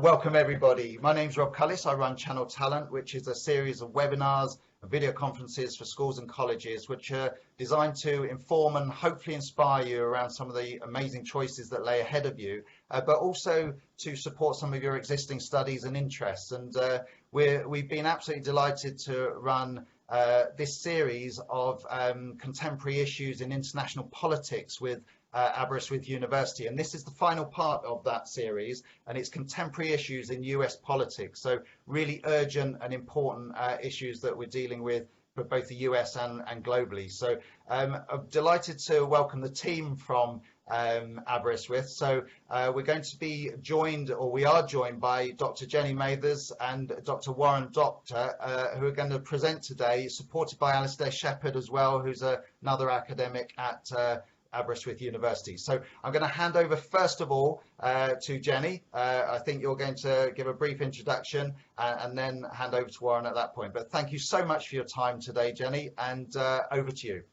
Welcome everybody. My name's Rob Cullis. I run Channel Talent, which is a series of webinars and video conferences for schools and colleges, which are designed to inform and hopefully inspire you around some of the amazing choices that lay ahead of you, but also to support some of your existing studies and interests. And we've been absolutely delighted to run this series of contemporary issues in international politics with Aberystwyth University, and this is the final part of that series, and it's contemporary issues in US politics, so really urgent and important issues that we're dealing with for both the US and globally. So I'm delighted to welcome the team from Aberystwyth. So we're going to be joined, or we are joined, by Dr. Jenny Mathers and Dr. Warren Dockter, who are going to present today, supported by Alistair Shepherd as well, who's another academic at Aberystwyth University. So I'm going to hand over first of all to Jenny. I think you're going to give a brief introduction and then hand over to Warren at that point. But thank you so much for your time today, Jenny, and over to you.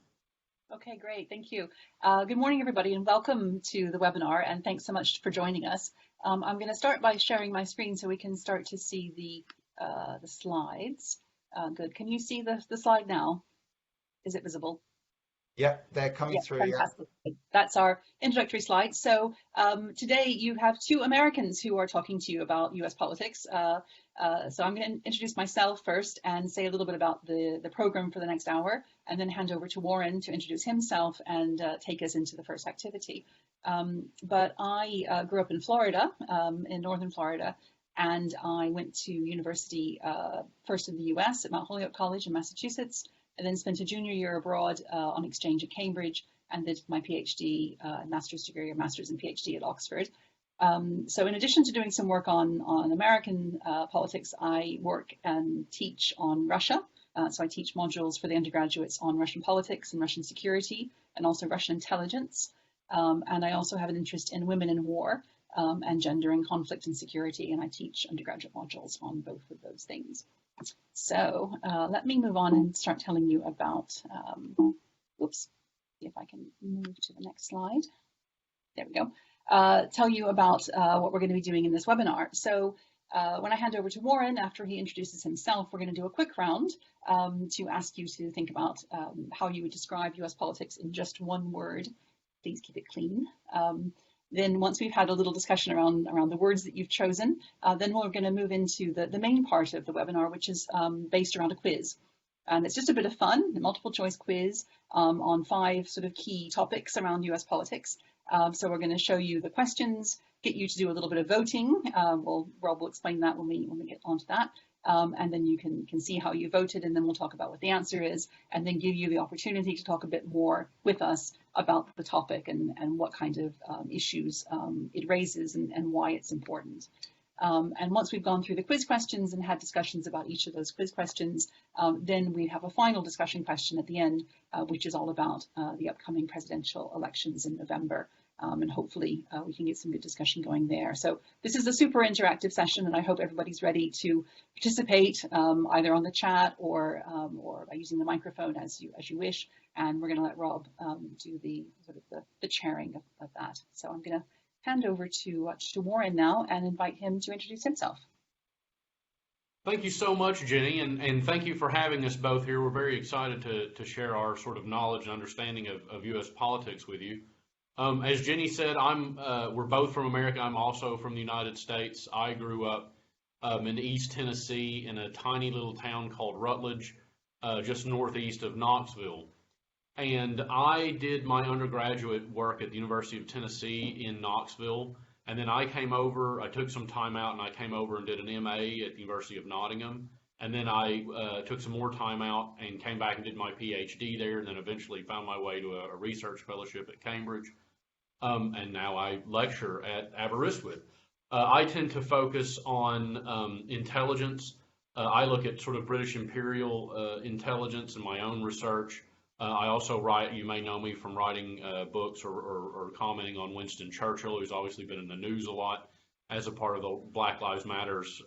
Okay, great. Thank you. Good morning, everybody, and welcome to the webinar, and thanks so much for joining us. I'm going to start by sharing my screen so we can start to see the slides. Good. Can you see the slide now? Is it visible? Yeah, they're coming through. Fantastic. Yeah. That's our introductory slide. So today you have two Americans who are talking to you about US politics. So I'm going to introduce myself first and say a little bit about the program for the next hour, and then hand over to Warren to introduce himself and take us into the first activity. But I grew up in Florida, in northern Florida, and I went to university first in the US at Mount Holyoke College in Massachusetts, and then spent a junior year abroad on exchange at Cambridge, and did my PhD, master's degree, or master's and PhD at Oxford. So in addition to doing some work on American politics, I work and teach on Russia. So I teach modules for the undergraduates on Russian politics and Russian security, and also Russian intelligence. And I also have an interest in women in war and gender and conflict and security, and I teach undergraduate modules on both of those things. So let me move on and start telling you about, oops, see if I can move to the next slide. There we go. Tell you about what we're going to be doing in this webinar. So when I hand over to Warren, after he introduces himself, we're going to do a quick round to ask you to think about how you would describe US politics in just one word. Please keep it clean. Then once we've had a little discussion around the words that you've chosen, then we're going to move into the main part of the webinar, which is based around a quiz. And it's just a bit of fun, a multiple choice quiz on 5 sort of key topics around US politics. So we're going to show you the questions, get you to do a little bit of voting. Rob will explain that when we get onto that. And then you can see how you voted, and then we'll talk about what the answer is, and then give you the opportunity to talk a bit more with us about the topic and what kind of issues it raises and why it's important. And once we've gone through the quiz questions and had discussions about each of those quiz questions, then we have a final discussion question at the end, which is all about the upcoming presidential elections in November. And hopefully we can get some good discussion going there. So this is a super interactive session, and I hope everybody's ready to participate either on the chat or by using the microphone as you wish. And we're going to let Rob do the sort of the chairing of that. So I'm going to hand over to Warren now and invite him to introduce himself. Thank you so much, Jenny, and thank you for having us both here. We're very excited to share our sort of knowledge and understanding of U.S. politics with you. As Jenny said, we're both from America. I'm also from the United States. I grew up in East Tennessee in a tiny little town called Rutledge, just northeast of Knoxville. And I did my undergraduate work at the University of Tennessee in Knoxville. And then I took some time out and I came over and did an MA at the University of Nottingham. And then I took some more time out and came back and did my PhD there, and then eventually found my way to a research fellowship at Cambridge. And now I lecture at Aberystwyth. I tend to focus on intelligence. I look at sort of British imperial intelligence in my own research. I also write, you may know me from writing books or commenting on Winston Churchill, who's obviously been in the news a lot as a part of the Black Lives Matters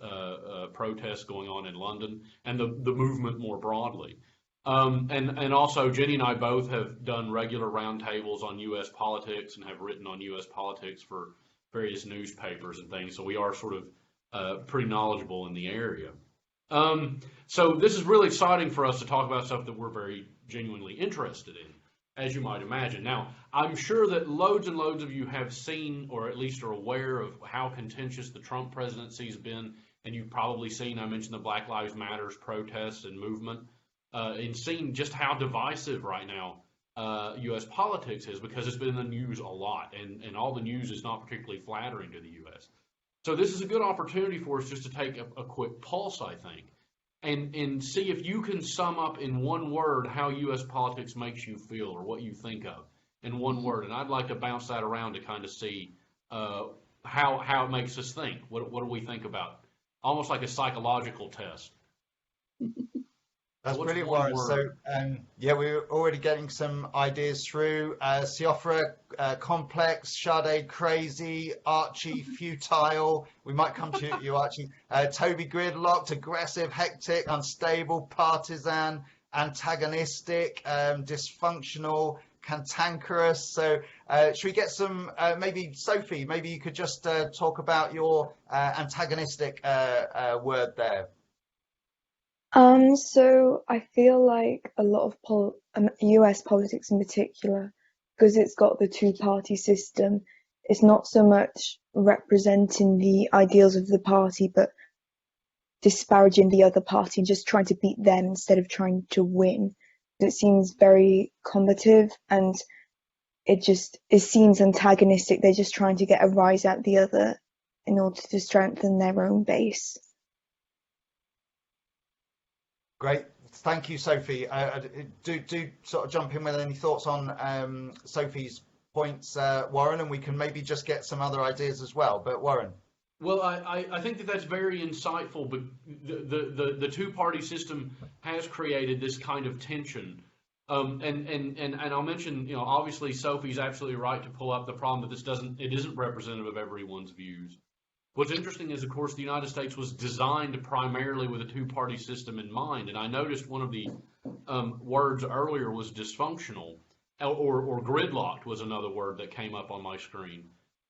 protests going on in London, and the movement more broadly. And also, Jenny and I both have done regular roundtables on U.S. politics and have written on U.S. politics for various newspapers and things. So we are sort of pretty knowledgeable in the area. So this is really exciting for us to talk about stuff that we're very genuinely interested in, as you might imagine. Now, I'm sure that loads and loads of you have seen, or at least are aware of how contentious the Trump presidency has been, and you've probably seen, I mentioned the Black Lives Matter protests and movement, and seen just how divisive right now U.S. politics is, because it's been in the news a lot, and all the news is not particularly flattering to the U.S. So this is a good opportunity for us just to take a quick pulse, I think, and see if you can sum up in one word how U.S. politics makes you feel, or what you think of in one word. And I'd like to bounce that around to kind of see how it makes us think. What do we think about? Almost like a psychological test. That's brilliant, Warren. So, yeah, we're already getting some ideas through. Siofra, complex, Sade, crazy, Archie, futile. We might come to you, Archie. Toby, gridlocked, aggressive, hectic, unstable, partisan, antagonistic, dysfunctional, cantankerous. So, should we get some, maybe Sophie, maybe you could just talk about your antagonistic word there. So I feel like a lot of US politics in particular, because it's got the two-party system, it's not so much representing the ideals of the party, but disparaging the other party and just trying to beat them instead of trying to win. It seems very combative, and it seems antagonistic. They're just trying to get a rise out the other in order to strengthen their own base. Great, thank you, Sophie. Do sort of jump in with any thoughts on Sophie's points, Warren, and we can maybe just get some other ideas as well. But Warren. Well, I think that's very insightful, but the two-party system has created this kind of tension. And I'll mention, obviously Sophie's absolutely right to pull up the problem that it isn't representative of everyone's views. What's interesting is, of course, the United States was designed primarily with a two-party system in mind, and I noticed one of the words earlier was dysfunctional, or gridlocked was another word that came up on my screen.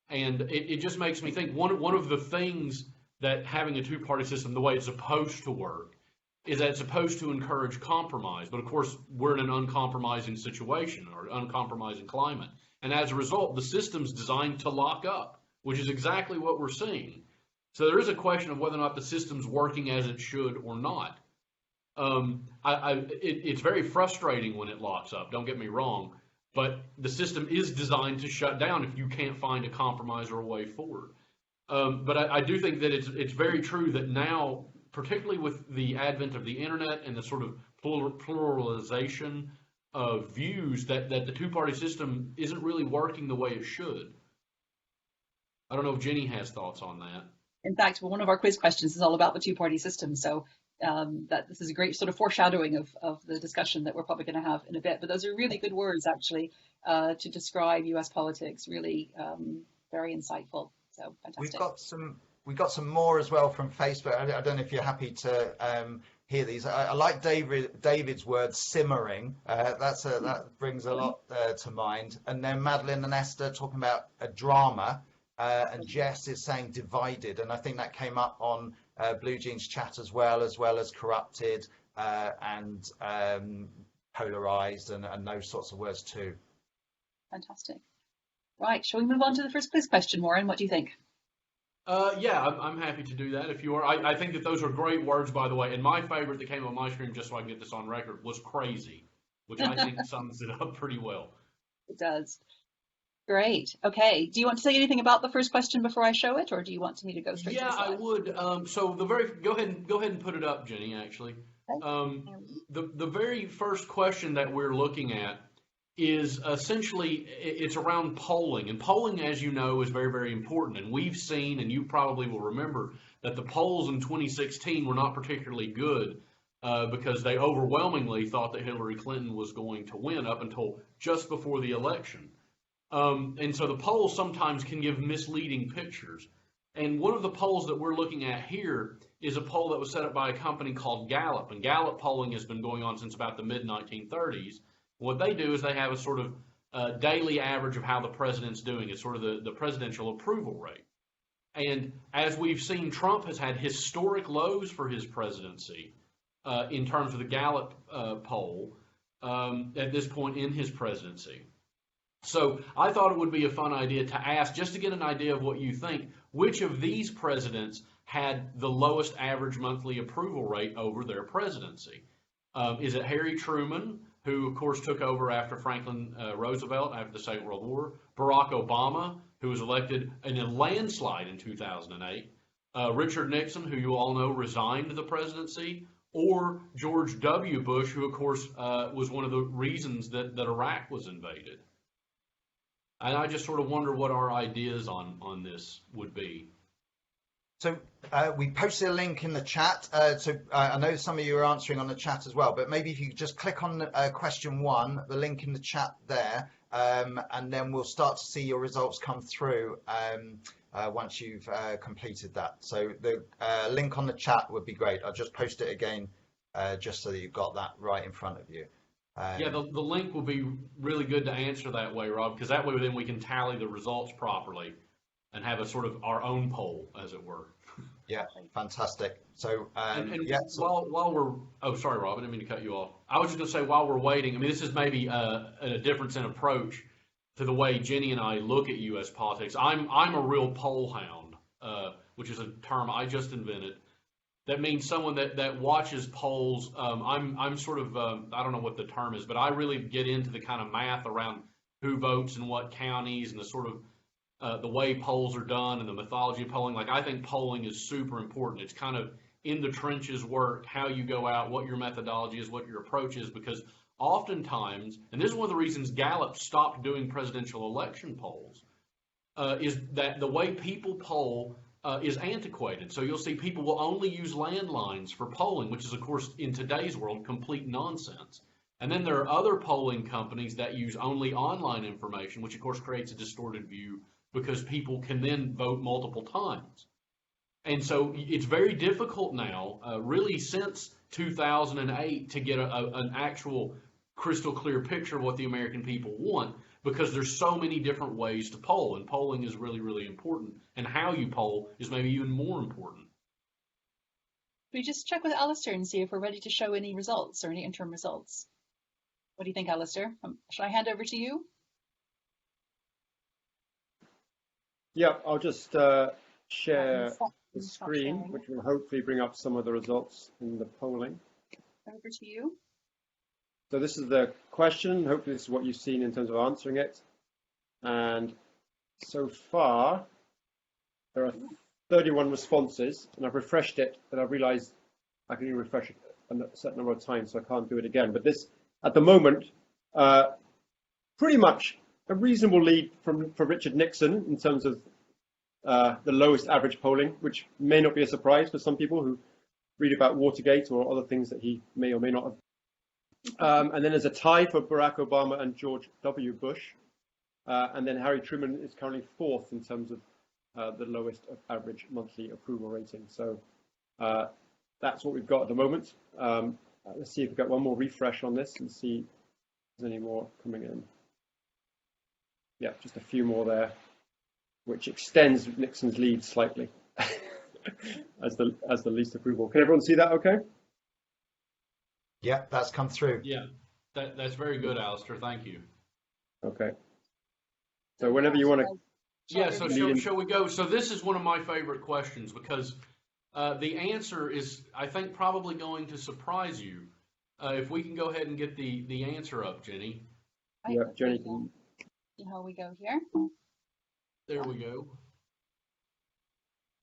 And it just makes me think, one of the things that having a two-party system, the way it's supposed to work, is that it's supposed to encourage compromise. But of course, we're in an uncompromising situation, or uncompromising climate. And as a result, the system's designed to lock up, which is exactly what we're seeing. So there is a question of whether or not the system's working as it should or not. It's very frustrating when it locks up, don't get me wrong, but the system is designed to shut down if you can't find a compromise or a way forward. But I do think that it's very true that now, particularly with the advent of the internet and the sort of pluralization of views, that the two-party system isn't really working the way it should. I don't know if Jenny has thoughts on that. In fact, one of our quiz questions is all about the two-party system, so that this is a great sort of foreshadowing of the discussion that we're probably going to have in a bit. But those are really good words, actually, to describe US politics. Really very insightful. So fantastic. We've got some more as well from Facebook. I don't know if you're happy to hear these. I like David's word, simmering. That brings a lot to mind. And then Madeline and Esther talking about a drama. And Jess is saying divided, and I think that came up on Blue Jeans chat as well as corrupted and polarized and those sorts of words too. Fantastic. Right, shall we move on to the first quiz question, Warren? What do you think? Yeah, I'm happy to do that if you are. I think that those are great words, by the way, and my favorite that came on my screen, just so I can get this on record, was crazy, which I think sums it up pretty well. It does. Great. Okay. Do you want to say anything about the first question before I show it, or do you want me to go straight to the slide? Yeah, I would. So go ahead and put it up, Jenny, actually. Okay. The very first question that we're looking at is essentially, it's around polling. And polling, as you know, is very, very important. And we've seen, and you probably will remember, that the polls in 2016 were not particularly good because they overwhelmingly thought that Hillary Clinton was going to win up until just before the election. And so the polls sometimes can give misleading pictures. And one of the polls that we're looking at here is a poll that was set up by a company called Gallup. And Gallup polling has been going on since about the mid-1930s. What they do is they have a sort of daily average of how the president's doing. It's sort of the presidential approval rate. And as we've seen, Trump has had historic lows for his presidency in terms of the Gallup poll at this point in his presidency. So I thought it would be a fun idea to ask, just to get an idea of what you think, which of these presidents had the lowest average monthly approval rate over their presidency? Is it Harry Truman, who of course took over after Franklin Roosevelt after the Second World War, Barack Obama, who was elected in a landslide in 2008, Richard Nixon, who you all know resigned the presidency, or George W. Bush, who of course was one of the reasons that Iraq was invaded? And I just sort of wonder what our ideas on this would be. So we posted a link in the chat. I know some of you are answering on the chat as well, but maybe if you could just click on question 1, the link in the chat there, and then we'll start to see your results come through once you've completed that. So the link on the chat would be great. I'll just post it again just so that you've got that right in front of you. Yeah, the link will be really good to answer that way, Rob, because that way then we can tally the results properly and have a sort of our own poll, as it were. Yeah, fantastic. So, yeah. While we're, oh, sorry, Rob, I didn't mean to cut you off. I was just going to say, while we're waiting, I mean, this is maybe a difference in approach to the way Jenny and I look at U.S. politics. I'm a real poll hound, which is a term I just invented. That means someone that watches polls. I'm sort of, I don't know what the term is, but I really get into the kind of math around who votes in what counties and the sort of the way polls are done and the mythology of polling. Like, I think polling is super important. It's kind of in the trenches work, how you go out, what your methodology is, what your approach is, because oftentimes, and this is one of the reasons Gallup stopped doing presidential election polls, is that the way people poll is antiquated. So you'll see people will only use landlines for polling, which is, of course, in today's world, complete nonsense. And then there are other polling companies that use only online information, which, of course, creates a distorted view because people can then vote multiple times. And so it's very difficult now, really since 2008, to get an actual crystal clear picture of what the American people want, because there's so many different ways to poll, and polling is really, really important. And how you poll is maybe even more important. We just check with Alistair and see if we're ready to show any results or any interim results. What do you think, Alistair? Should I hand over to you? Yeah, I'll just share the screen, which will hopefully bring up some of the results in the polling. Over to you. So this is the question. Hopefully this is what you've seen in terms of answering it. And so far, there are 31 responses, and I've refreshed it, but I've realized I can only refresh it a certain number of times, so I can't do it again. But this, at the moment, pretty much a reasonable lead for Richard Nixon in terms of the lowest average polling, which may not be a surprise for some people who read about Watergate or other things that he may or may not have. And then there's a tie for Barack Obama and George W. Bush. And then Harry Truman is currently 4th in terms of the lowest average monthly approval rating. So that's what we've got at the moment. Let's see if we've got one more refresh on this and see if there's any more coming in. Yeah, just a few more there, which extends Nixon's lead slightly as the least approval. Can everyone see that okay? Yeah, that's come through. Yeah, that's very good, Alistair. Thank you. Okay. So whenever you want to. Yeah, so shall we go? So this is one of my favorite questions because the answer is, I think, probably going to surprise you. If we can go ahead and get the answer up, Jenny. Yeah, Jenny can. See how we go here. There we go.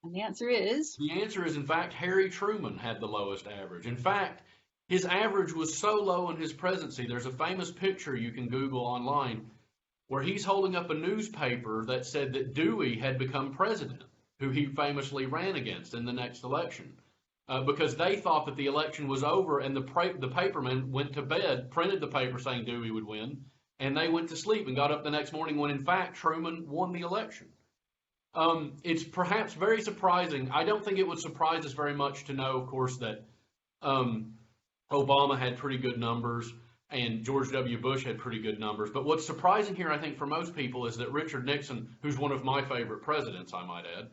And the answer is? The answer is, in fact, Harry Truman had the lowest average. In fact, his average was so low in his presidency. There's a famous picture you can Google online where he's holding up a newspaper that said that Dewey had become president, who he famously ran against in the next election, because they thought that the election was over, and the paperman went to bed, printed the paper saying Dewey would win, and they went to sleep and got up the next morning when, in fact, Truman won the election. It's perhaps very surprising. I don't think it would surprise us very much to know, of course, that Obama had pretty good numbers and George W. Bush had pretty good numbers. But what's surprising here, I think, for most people is that Richard Nixon, who's one of my favorite presidents, I might add,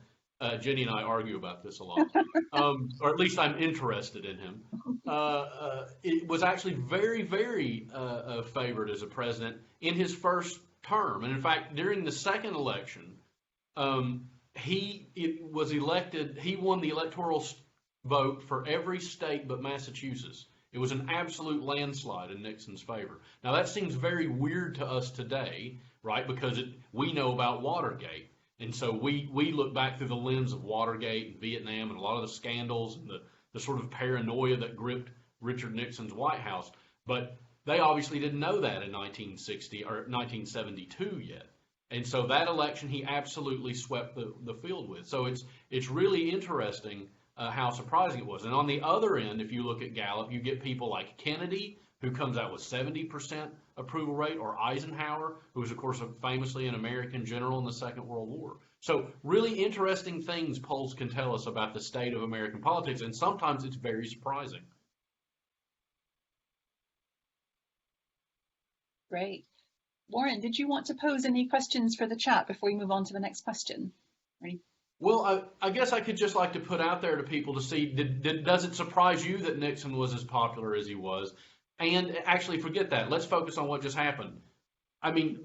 Jenny and I argue about this a lot, or at least I'm interested in him. It was actually very, very favored as a president in his first term. And in fact, during the second election, he was elected, he won the electoral vote for every state but Massachusetts. It was an absolute landslide in Nixon's favor. Now that seems very weird to us today, right? Because we know about Watergate. And so we look back through the lens of Watergate and Vietnam and a lot of the scandals and the sort of paranoia that gripped Richard Nixon's White House. But they obviously didn't know that in 1960 or 1972 yet. And so that election he absolutely swept the field with. So it's really interesting how surprising it was. And on the other end, if you look at Gallup, you get people like Kennedy, who comes out with 70% approval rate, or Eisenhower, who was, of course, famously an American general in the Second World War. So really interesting things polls can tell us about the state of American politics, and sometimes it's very surprising. Great. Warren, did you want to pose any questions for the chat before we move on to the next question? Well, I guess I could just like to put out there to people to see, does it surprise you that Nixon was as popular as he was? And actually, forget that. Let's focus on what just happened. I mean,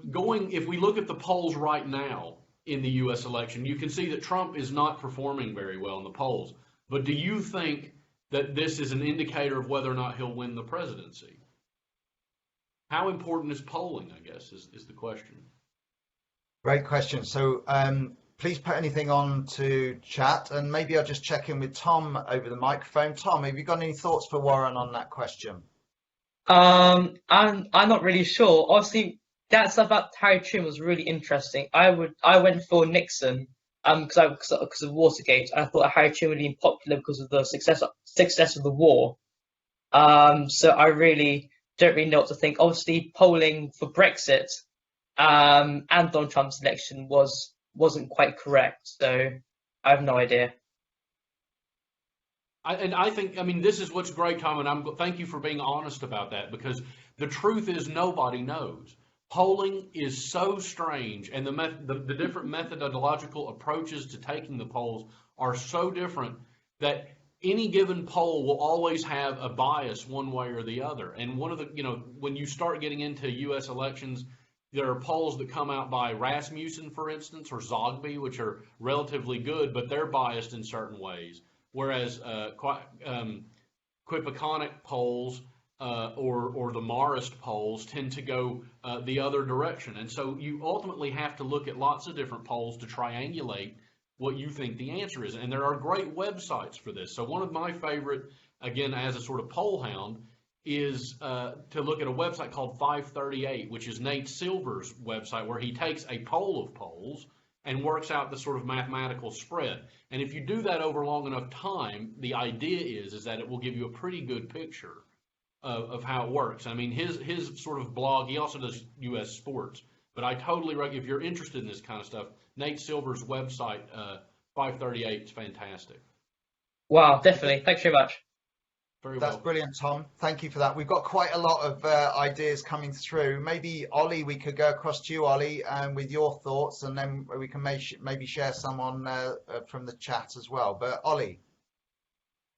if we look at the polls right now in the U.S. election, you can see that Trump is not performing very well in the polls. But do you think that this is an indicator of whether or not he'll win the presidency? How important is polling, I guess, is the question. Great question. So please put anything on to chat, and maybe I'll just check in with Tom over the microphone. Tom, have you got any thoughts for Warren on that question? I'm not really sure. Obviously, that stuff about Harry Truman was really interesting. I went for Nixon because of Watergate. I thought Harry Truman would be popular because of the success of the war. So I really don't really know what to think. Obviously, polling for Brexit and Donald Trump's election wasn't quite correct. So I have no idea. I think, I mean, this is what's great, Tom, and thank you for being honest about that, because the truth is nobody knows. Polling is so strange, and the different methodological approaches to taking the polls are so different that any given poll will always have a bias one way or the other. And one of the, when you start getting into U.S. elections, there are polls that come out by Rasmussen, for instance, or Zogby, which are relatively good, but they're biased in certain ways. Whereas Quipiconic polls or the Marist polls tend to go the other direction. And so you ultimately have to look at lots of different polls to triangulate what you think the answer is. And there are great websites for this. So one of my favorite, again, as a sort of poll hound, is to look at a website called 538, which is Nate Silver's website, where he takes a poll of polls and works out the sort of mathematical spread. And if you do that over long enough time, the idea is that it will give you a pretty good picture of how it works. I mean, his sort of blog, he also does U.S. sports, but I totally recommend, if you're interested in this kind of stuff, Nate Silver's website, 538, is fantastic. Wow, definitely. Thanks very much. That's brilliant, Tom. Thank you for that. We've got quite a lot of ideas coming through. Maybe, Ollie, we could go across to you, Ollie, with your thoughts, and then we can maybe share some on from the chat as well. But Ollie.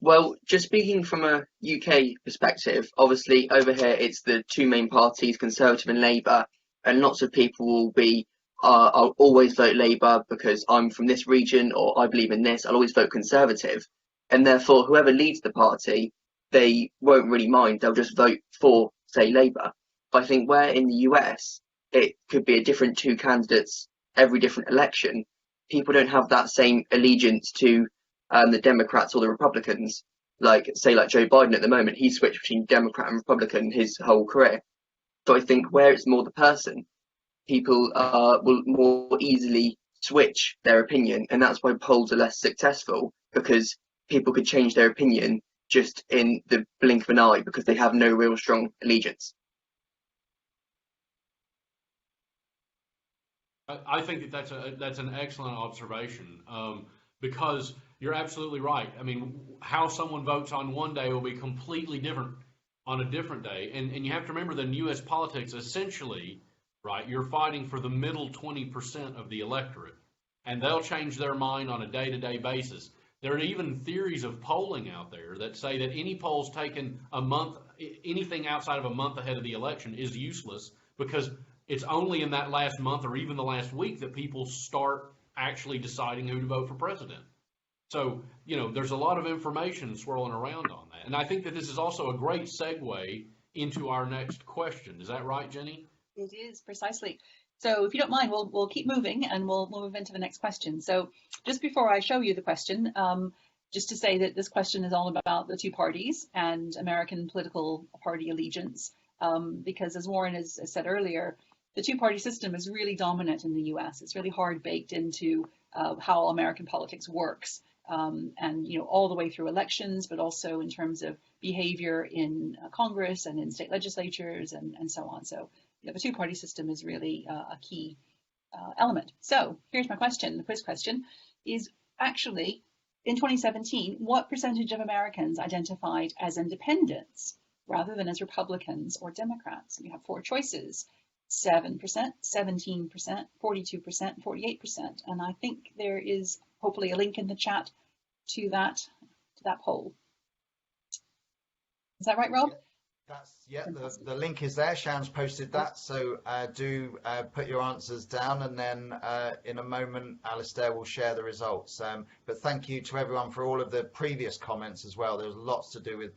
Well, just speaking from a UK perspective, obviously over here it's the two main parties, Conservative and Labour, and lots of people will be, I'll always vote Labour because I'm from this region, or I believe in this, I'll always vote Conservative. And therefore, whoever leads the party, they won't really mind. They'll just vote for, say, Labour. But I think where in the US, it could be a different two candidates every different election, people don't have that same allegiance to the Democrats or the Republicans. Like, say, like Joe Biden at the moment, he switched between Democrat and Republican his whole career. So I think where it's more the person, people will more easily switch their opinion. And that's why polls are less successful, because people could change their opinion just in the blink of an eye because they have no real strong allegiance. I think that's an excellent observation, because you're absolutely right. I mean, how someone votes on one day will be completely different on a different day. And you have to remember that in U.S. politics, essentially, right, you're fighting for the middle 20% of the electorate. and they'll change their mind on a day-to-day basis. There are even theories of polling out there that say that any polls taken a month, anything outside of a month ahead of the election is useless, because it's only in that last month or even the last week that people start actually deciding who to vote for president. So, you know, there's a lot of information swirling around on that. And I think that this is also a great segue into our next question. Is that right, Jenny? It is, precisely. So if you don't mind, we'll keep moving and we'll move into the next question. So just before I show you the question, just to say that this question is all about the two parties and American political party allegiance, because as Warren has said earlier, the two-party system is really dominant in the US. It's really hard baked into how American politics works. And, you know, all the way through elections, but also in terms of behavior in Congress and in state legislatures and so on. So the two-party system is really a key element. So here's my question. The quiz question is actually, in 2017, what percentage of Americans identified as independents rather than as Republicans or Democrats? You have four choices: 7%, 17%, 42%, 48%. And I think there is hopefully a link in the chat to that poll. Is that right, Rob? Yeah, the link is there. Sharon's posted that, so do put your answers down, and then in a moment Alistair will share the results. But thank you to everyone for all of the previous comments as well. There's lots to do with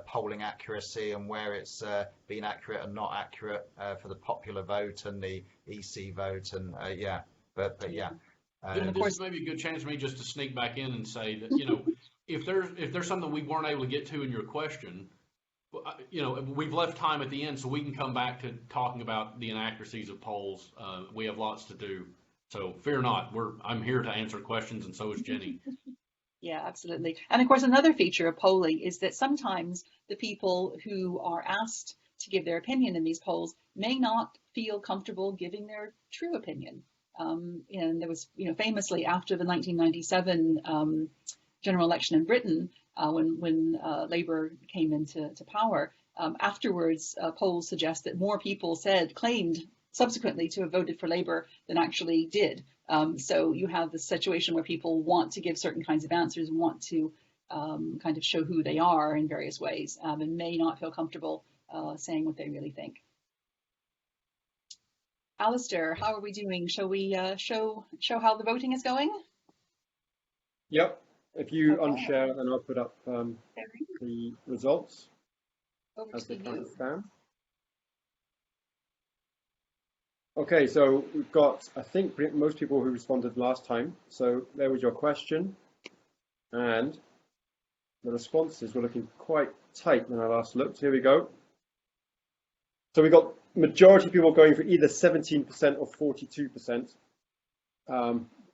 polling accuracy and where it's been accurate and not accurate for the popular vote and the EC vote, and yeah, but yeah. This is maybe a good chance for me just to sneak back in and say that, you know, if there's something we weren't able to get to in your question, you know, we've left time at the end so we can come back to talking about the inaccuracies of polls. We have lots to do, so fear not. I'm here to answer questions, and so is Jenny. Yeah, absolutely. And of course, another feature of polling is that sometimes the people who are asked to give their opinion in these polls may not feel comfortable giving their true opinion. And there was, you know, famously after the 1997 general election in Britain, when Labour came into power, afterwards polls suggest that more people claimed subsequently to have voted for Labour than actually did. So you have the situation where people want to give certain kinds of answers and want to kind of show who they are in various ways, and may not feel comfortable saying what they really think. Alistair, how are we doing? Shall we show how the voting is going? Yep. If you unshare, then I'll put up the results as they currently stand. Okay, so we've got, I think, most people who responded last time. So there was your question, and the responses were looking quite tight when I last looked. Here we go. So we got majority of people going for either 17% or 42%.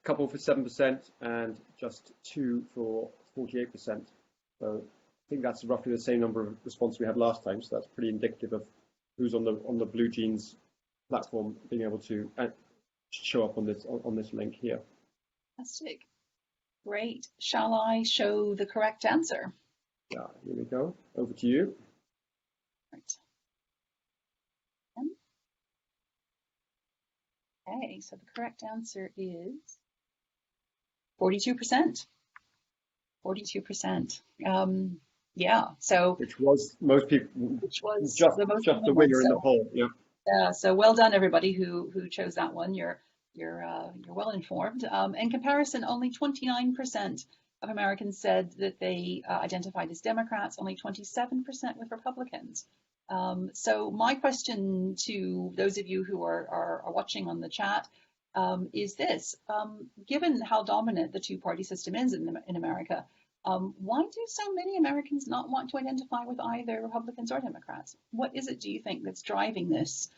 Couple for 7% and just 2 for 48%. So I think that's roughly the same number of responses we had last time. So that's pretty indicative of who's on the Blue Jeans platform being able to show up on this link here. Fantastic. Great. Shall I show the correct answer? Yeah, here we go. Over to you. Right. Okay, so the correct answer is 42%. 42%. Yeah, so which was most people. Which was just the winner in the poll. Yeah. Yeah. So well done, everybody who chose that one. You're well informed. In comparison, only 29% of Americans said that they identified as Democrats. Only 27% with Republicans. So my question to those of you who are watching on the chat is this: given how dominant the two-party system is in America, why do so many Americans not want to identify with either Republicans or Democrats? What is it, do you think, that's driving this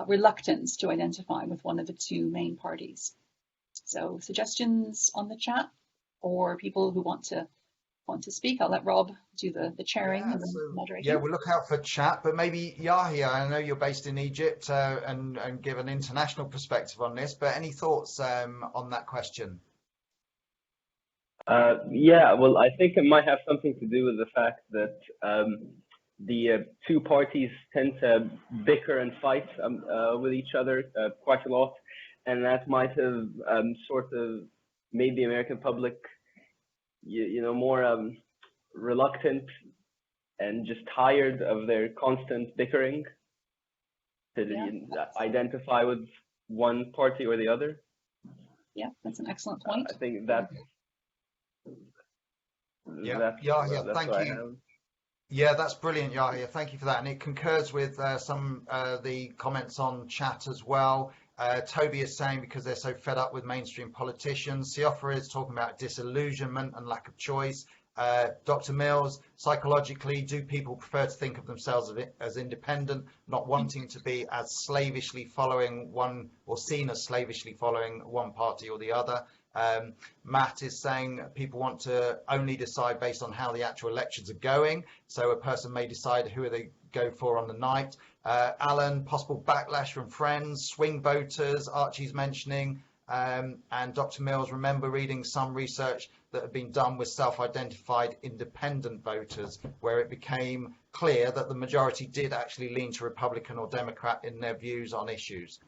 reluctance to identify with one of the two main parties? So suggestions on the chat, or people who want to speak. I'll let Rob do the chairing and the moderation. Yeah, we'll look out for chat, but maybe Yahya, I know you're based in Egypt, and give an international perspective on this, but any thoughts on that question? Yeah, well, I think it might have something to do with the fact that the two parties tend to bicker and fight with each other quite a lot. and that might have sort of made the American public, more reluctant and just tired of their constant bickering to identify with one party or the other. Yeah, that's an excellent point. I think that's Thank you. Yeah, that's brilliant, Yahya. Thank you for that. And it concurs with some the comments on chat as well. Toby is saying because they're so fed up with mainstream politicians. Siofra is talking about disillusionment and lack of choice. Dr. Mills, psychologically, do people prefer to think of themselves as independent, not wanting to be as slavishly following one, or seen as slavishly following one party or the other? Matt is saying people want to only decide based on how the actual elections are going. So a person may decide who they go for on the night. Alan, possible backlash from friends, swing voters, Archie's mentioning. And Dr. Mills, remember reading some research that had been done with self-identified independent voters, where it became clear that the majority did actually lean to Republican or Democrat in their views on issues.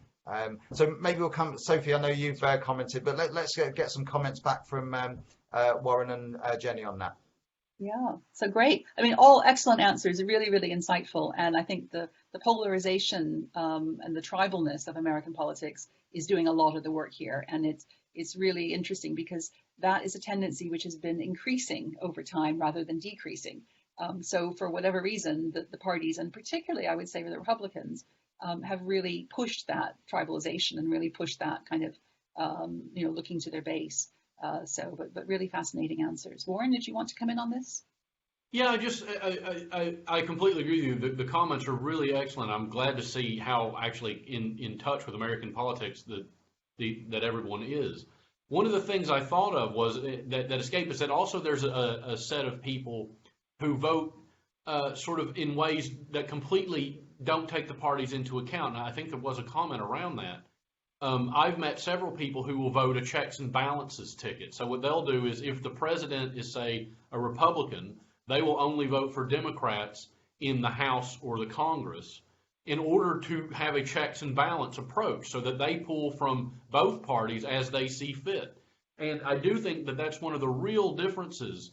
So maybe we'll come, Sophie, I know you've commented, but let's get some comments back from Warren and Jenny on that. Yeah, so great. I mean, all excellent answers, really, really insightful. And I think the polarization and the tribalness of American politics is doing a lot of the work here. And it's really interesting because that is a tendency which has been increasing over time rather than decreasing. So for whatever reason, the parties, and particularly I would say the Republicans, have really pushed that tribalization and really pushed that kind of, looking to their base. But really fascinating answers. Warren, did you want to come in on this? Yeah, I completely agree with you. The comments are really excellent. I'm glad to see how actually in touch with American politics that everyone is. One of the things I thought of was that escapist said also there's a set of people who vote sort of in ways that completely don't take the parties into account. And I think there was a comment around that. I've met several people who will vote a checks and balances ticket. So what they'll do is if the president is, say, a Republican, they will only vote for Democrats in the House or the Congress in order to have a checks and balance approach so that they pull from both parties as they see fit. And I do think that that's one of the real differences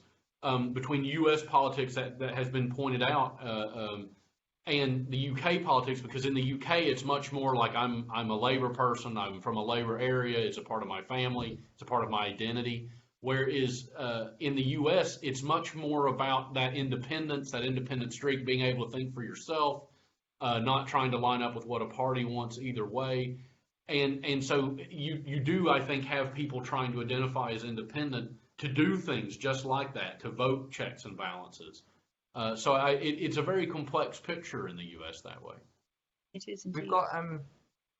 between U.S. politics that has been pointed out and the UK politics, because in the UK it's much more like I'm a Labour person, I'm from a Labour area, it's a part of my family, it's a part of my identity. Whereas in the US it's much more about that independence, that independent streak, being able to think for yourself, not trying to line up with what a party wants either way. And so you do, I think, have people trying to identify as independent to do things just like that, to vote checks and balances. So it's a very complex picture in the U.S. that way. It is indeed. We've got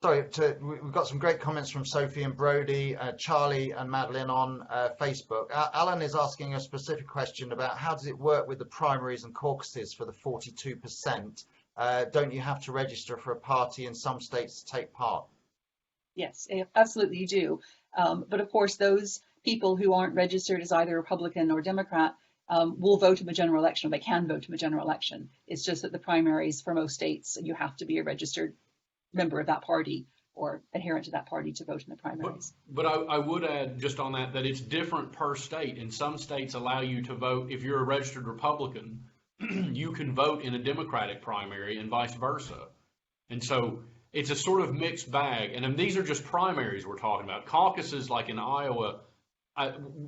we've got some great comments from Sophie and Brody, Charlie and Madeline on Facebook. Alan is asking a specific question about how does it work with the primaries and caucuses for the 42%? Don't you have to register for a party in some states to take part? Yes, absolutely you do. But of course, those people who aren't registered as either Republican or Democrat will vote in the general election, or they can vote in the general election. It's just that the primaries for most states, you have to be a registered member of that party or adherent to that party to vote in the primaries. But I would add just on that it's different per state. And some states allow you to vote, if you're a registered Republican, you can vote in a Democratic primary and vice versa. And so it's a sort of mixed bag. And these are just primaries we're talking about. Caucuses, like in Iowa,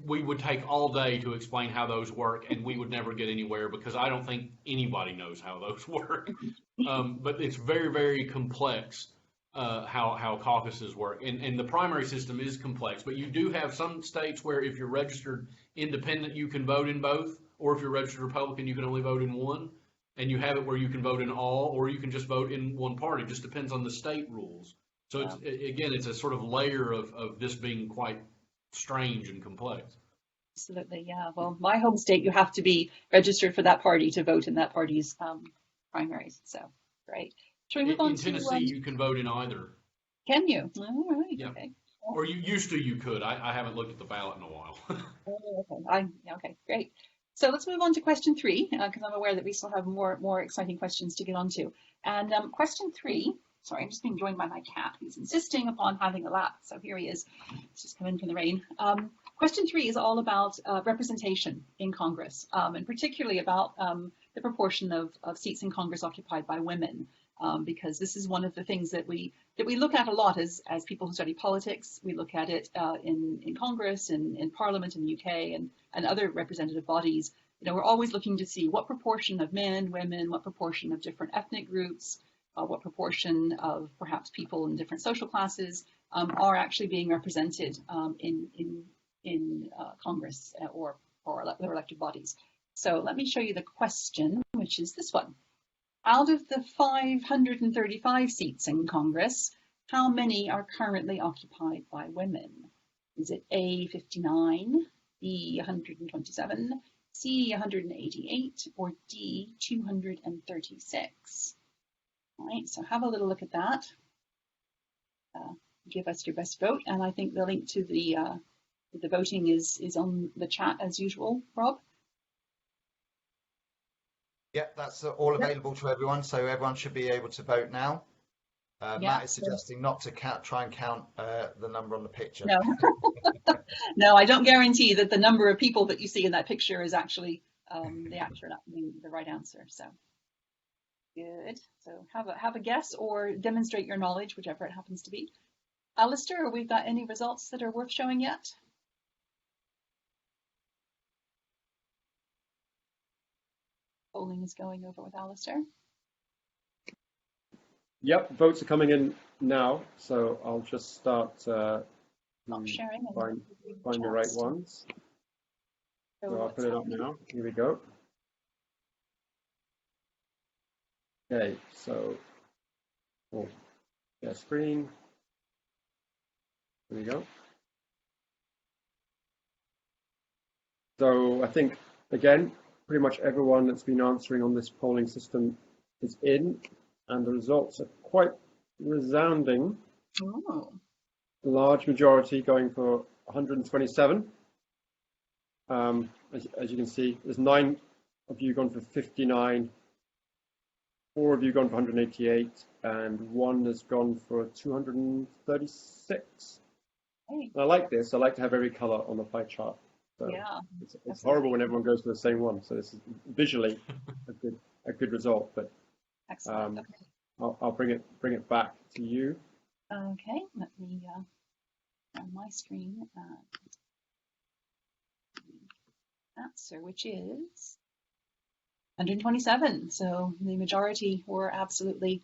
we would take all day to explain how those work, and we would never get anywhere because I don't think anybody knows how those work. But it's very, very complex how caucuses work. And the primary system is complex, but you do have some states where if you're registered independent, you can vote in both, or if you're registered Republican, you can only vote in one. And you have it where you can vote in all, or you can just vote in one party. It just depends on the state rules. So it's a sort of layer of this being quite strange and complex. Absolutely, yeah. Well, my home state, you have to be registered for that party to vote in that party's primaries. So, great. Should we move on in Tennessee, you can vote in either. Can you? All right. Yeah. Okay. Or you used to, you could. I haven't looked at the ballot in a while. Okay, great. So let's move on to question 3, because I'm aware that we still have more exciting questions to get onto. And question 3 sorry, I'm just being joined by my cat who's insisting upon having a lap. So here he is. He's just come in from the rain. Question 3 is all about representation in Congress, and particularly about the proportion of seats in Congress occupied by women, because this is one of the things that we look at a lot as people who study politics. We look at it in Congress, in Parliament in the UK, and other representative bodies. We're always looking to see what proportion of men, women, what proportion of different ethnic groups, what proportion of perhaps people in different social classes are actually being represented in Congress or their elected bodies. So let me show you the question, which is this one. Out of the 535 seats in Congress, how many are currently occupied by women? Is it A, 59, B, 127, C, 188, or D, 236? All right, so have a little look at that. Give us your best vote, and I think the link to the voting is on the chat as usual, Rob. Yep, that's all available to everyone, so everyone should be able to vote now. Matt is suggesting not to try and count the number on the picture. No, no, I don't guarantee that the number of people that you see in that picture is actually the right answer. So good. So have a guess or demonstrate your knowledge, whichever it happens to be. Alistair, have we got any results that are worth showing yet? Polling is going over with Alistair. Yep, votes are coming in now, so I'll just start sharing find the right ones. So I'll put it up now. Here we go. Okay, so screen. There we go. So I think, again, pretty much everyone that's been answering on this polling system is in, and the results are quite resounding. Oh. Large majority going for 127. As you can see, there's 9 of you gone for 59, 4 of you gone for 188, and 1 has gone for 236. Hey. I like this. I like to have every color on the pie chart. So yeah, it's horrible when everyone goes for the same one. So this is visually a good result. But excellent. Okay. I'll bring it back to you. Okay, let me on my screen answer, which is 127. So the majority were absolutely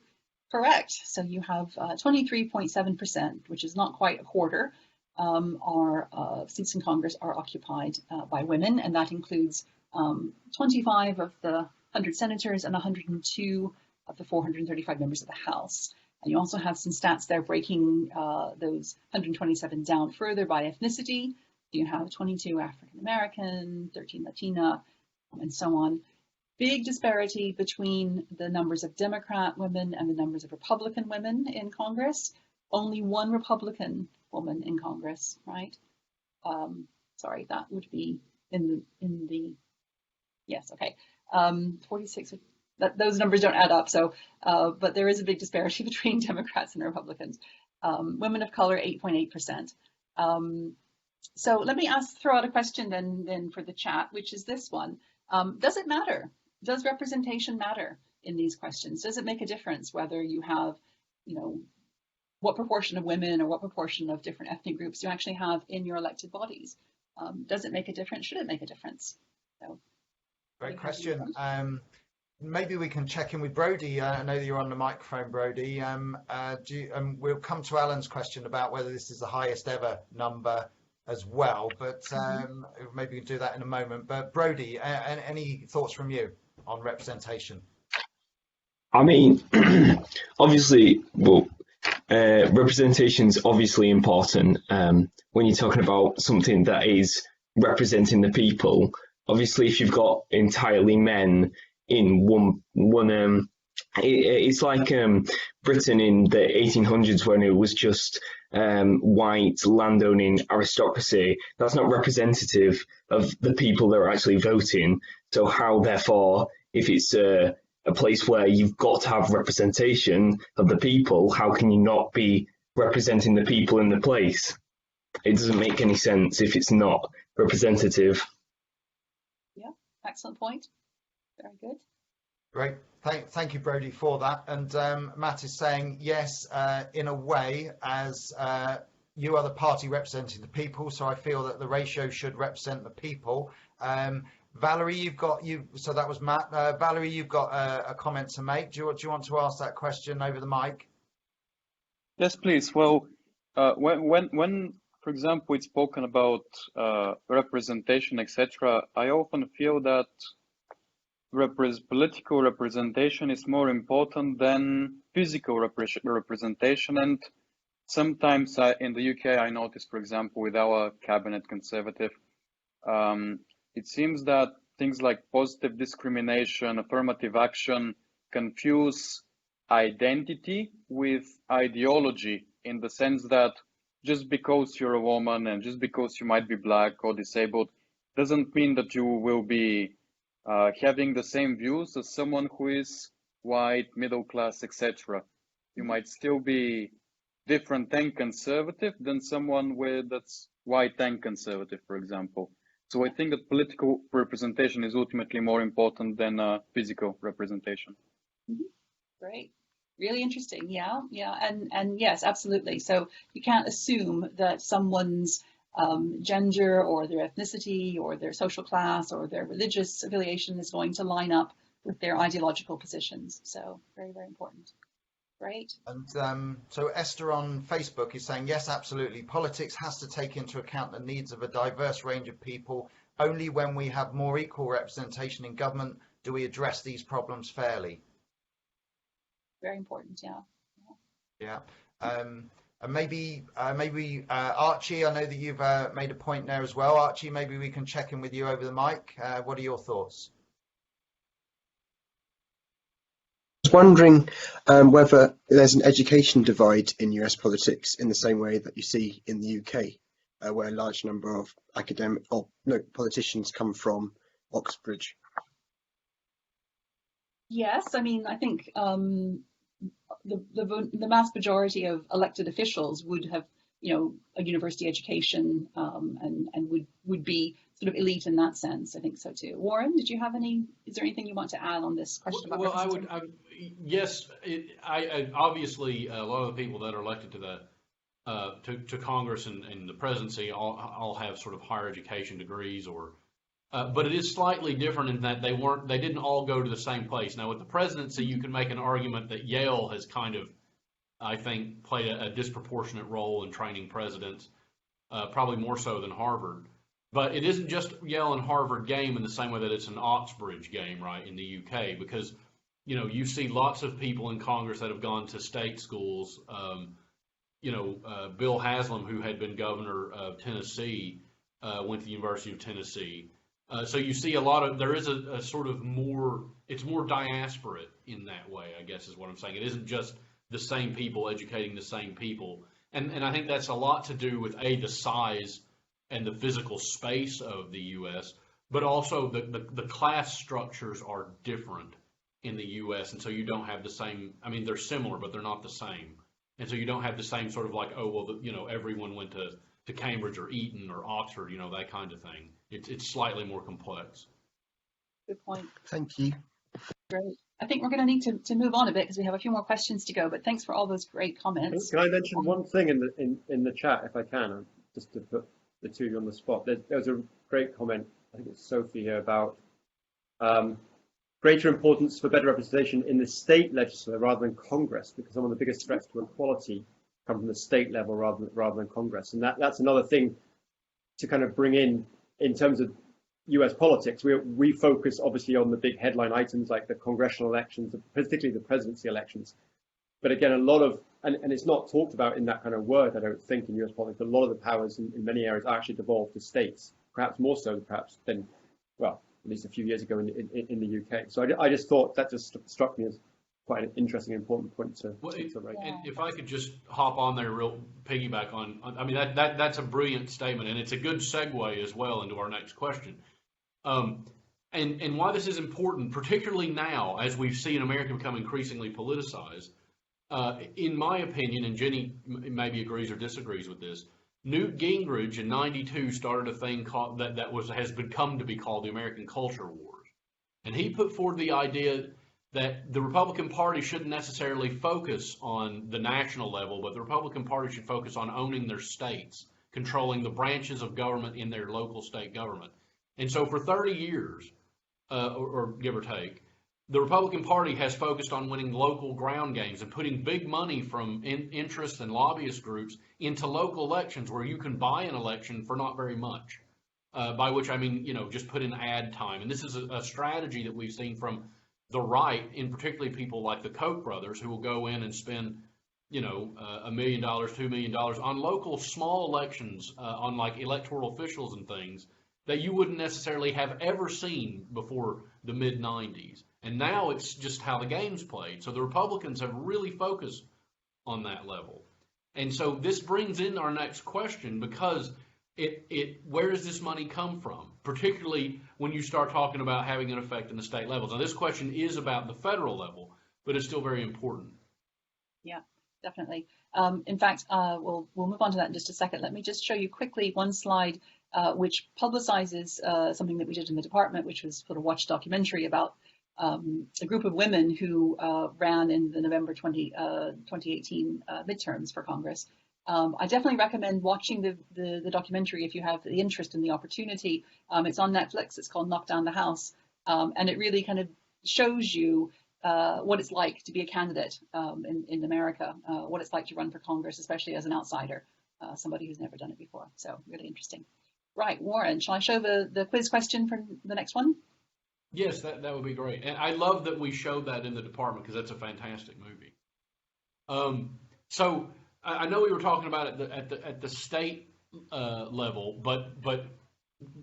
correct. So you have 23.7%, which is not quite a quarter. Our seats in Congress are occupied by women, and that includes 25 of the 100 senators and 102 of the 435 members of the House. And you also have some stats there breaking those 127 down further by ethnicity. You have 22 African American, 13 Latina, and so on. Big disparity between the numbers of Democrat women and the numbers of Republican women in Congress. Only 1 Republican woman in Congress, right? Sorry, that would be in the yes, okay. 46. Those numbers don't add up. So, but there is a big disparity between Democrats and Republicans. Women of color, 8.8%. So let me throw out a question then for the chat, which is this one. Does it matter? Does representation matter in these questions? Does it make a difference whether you have, what proportion of women or what proportion of different ethnic groups you actually have in your elected bodies? Does it make a difference? Should it make a difference? So, great question. Maybe we can check in with Brodie. I know that you're on the microphone, Brodie. We'll come to Alan's question about whether this is the highest ever number as well, but maybe we can do that in a moment. But Brodie, any thoughts from you on representation? I mean, obviously, representation is obviously important when you're talking about something that is representing the people. Obviously, if you've got entirely men in one it's like Britain in the 1800s when it was just white landowning aristocracy. That's not representative of the people that are actually voting. So how, therefore, if it's a place where you've got to have representation of the people, how can you not be representing the people in the place? It doesn't make any sense if it's not representative. Yeah, excellent point. Very good. Great. Thank you, Brodie, for that. And Matt is saying, yes, in a way, as you are the party representing the people, so I feel that the ratio should represent the people. Valerie, so that was Matt. Valerie, you've got a comment to make. Do you want to ask that question over the mic? Yes, please. Well, when for example, it's spoken about representation, etc., I often feel that political representation is more important than physical representation. And sometimes in the UK, I notice, for example, with our cabinet Conservative, it seems that things like positive discrimination, affirmative action confuse identity with ideology, in the sense that just because you're a woman and just because you might be black or disabled doesn't mean that you will be having the same views as someone who is white, middle class, etc. You might still be different and conservative than someone that's white and conservative, for example. So I think that political representation is ultimately more important than physical representation. Mm-hmm. Great. Really interesting. Yeah. And yes, absolutely. So you can't assume that someone's gender or their ethnicity or their social class or their religious affiliation is going to line up with their ideological positions. So very, very important. Great. And so Esther on Facebook is saying, yes, absolutely. Politics has to take into account the needs of a diverse range of people. Only when we have more equal representation in government do we address these problems fairly. Very important. Yeah. And maybe Archie, I know that you've made a point there as well. Archie, maybe we can check in with you over the mic. What are your thoughts? I was wondering whether there's an education divide in US politics in the same way that you see in the UK, where a large number of politicians come from Oxbridge. Yes, I mean, I think the vast majority of elected officials would have, a university education and would be sort of elite in that sense. I think so too. Warren, is there anything you want to add on this question about representation? Yes, I obviously a lot of the people that are elected to Congress and the presidency all have sort of higher education degrees but it is slightly different in that they didn't all go to the same place. Now with the presidency, you can make an argument that Yale has kind of, I think, played a disproportionate role in training presidents, probably more so than Harvard. But it isn't just Yale and Harvard game in the same way that it's an Oxbridge game, right, in the UK, because, you see lots of people in Congress that have gone to state schools. Bill Haslam, who had been governor of Tennessee, went to the University of Tennessee. So you see there is a sort of it's more diasporate in that way, I guess is what I'm saying. It isn't just the same people educating the same people. And I think that's a lot to do with the size and the physical space of the U.S., but also the class structures are different in the U.S. And so you don't have the same, I mean, they're similar, but they're not the same. And so you don't have the same sort of like, everyone went to Cambridge or Eton or Oxford, that kind of thing. It's slightly more complex. Good point. Thank you. Great. I think we're going to need to move on a bit because we have a few more questions to go, but thanks for all those great comments. Can I mention one thing in the chat, if I can, just to put the two of you on the spot? There was a great comment, I think it's Sophie here, about greater importance for better representation in the state legislature rather than Congress, because some of the biggest threats to equality come from the state level rather than Congress. And that's another thing to kind of bring in terms of US politics. We focus obviously on the big headline items like the congressional elections, particularly the presidency elections. But again, a lot of, and it's not talked about in that kind of word, I don't think, in US politics, a lot of the powers in many areas are actually devolved to states, perhaps more so than, well, at least a few years ago in the UK. So I just thought that just struck me as quite an interesting, important point to raise. And if I could just hop on there real piggyback on, I mean, that's a brilliant statement, and it's a good segue as well into our next question. And and why this is important, particularly now as we see in America become increasingly politicized. In my opinion, and Jenny maybe agrees or disagrees with this, Newt Gingrich in '92 started a thing called has become to be called the American Culture Wars, and he put forward the idea that the Republican Party shouldn't necessarily focus on the national level, but the Republican Party should focus on owning their states, controlling the branches of government in their local state government. And so for 30 years, or give or take, the Republican Party has focused on winning local ground games and putting big money from interest and lobbyist groups into local elections where you can buy an election for not very much. By which I mean, just put in ad time. And this is a strategy that we've seen from the right, in particularly people like the Koch brothers, who will go in and spend, $1 million, $2 million on local small elections, on like electoral officials and things that you wouldn't necessarily have ever seen before the mid '90s. And now it's just how the game's played. So the Republicans have really focused on that level. And so this brings in our next question, because where does this money come from? Particularly when you start talking about having an effect in the state levels. Now, this question is about the federal level, but it's still very important. Yeah, definitely. In fact, we'll move on to that in just a second. Let me just show you quickly one slide which publicizes something that we did in the department, which was sort of watch documentary about a group of women who ran in the November 2018 midterms for Congress. I definitely recommend watching the documentary if you have the interest and the opportunity. It's on Netflix. It's called Knock Down the House. And it really kind of shows you what it's like to be a candidate in America, what it's like to run for Congress, especially as an outsider, somebody who's never done it before. So really interesting. Right, Warren, shall I show the quiz question for the next one? Yes, that would be great. And I love that we showed that in the department, because that's a fantastic movie. So I know we were talking about it at the state level, but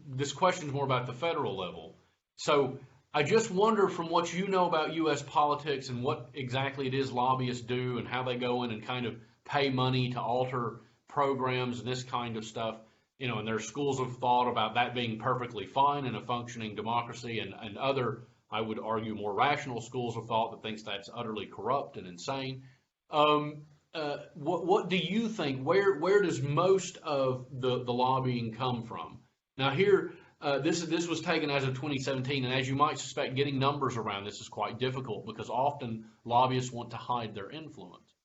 this question is more about the federal level. So I just wonder, from what you know about U.S. politics and what exactly it is lobbyists do and how they go in and kind of pay money to alter programs and this kind of stuff, and there's schools of thought about that being perfectly fine in a functioning democracy, and other, I would argue, more rational schools of thought that thinks that's utterly corrupt and insane. What do you think? Where does most of the lobbying come from? Now here, this was taken as of 2017, and as you might suspect, getting numbers around this is quite difficult because often lobbyists want to hide their influence.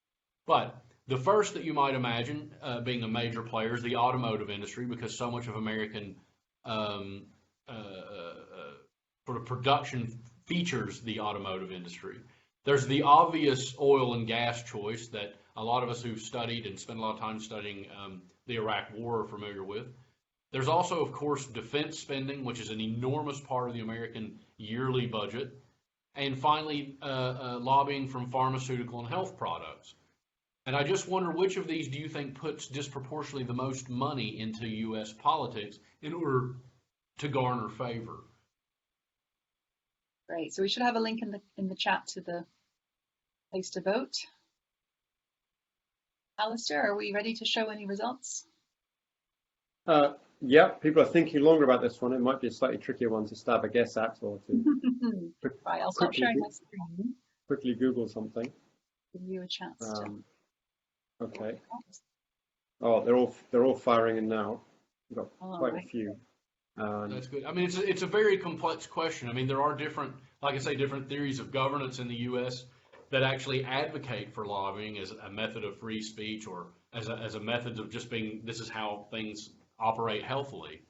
But the first that you might imagine being a major player is the automotive industry, because so much of American sort of production features the automotive industry. There's the obvious oil and gas choice that a lot of us who've studied and spent a lot of time studying the Iraq War are familiar with. There's also, of course, defense spending, which is an enormous part of the American yearly budget. And finally, lobbying from pharmaceutical and health products. And I just wonder, which of these do you think puts disproportionately the most money into U.S. politics in order to garner favor? Great. So we should have a link in the chat to the place to vote. Alistair, are we ready to show any results? Yeah, people are thinking longer about this one. It might be a slightly trickier one to stab a guess at, or to right, I'll stop sharing my screen. Quickly Google something. Give you a chance to. Okay. Oh, they're all firing in now. We've got quite a few. That's good. I mean, it's a very complex question. I mean, there are different, like I say, different theories of governance in the U.S. that actually advocate for lobbying as a method of free speech, or as a method of just being, this is how things operate healthily.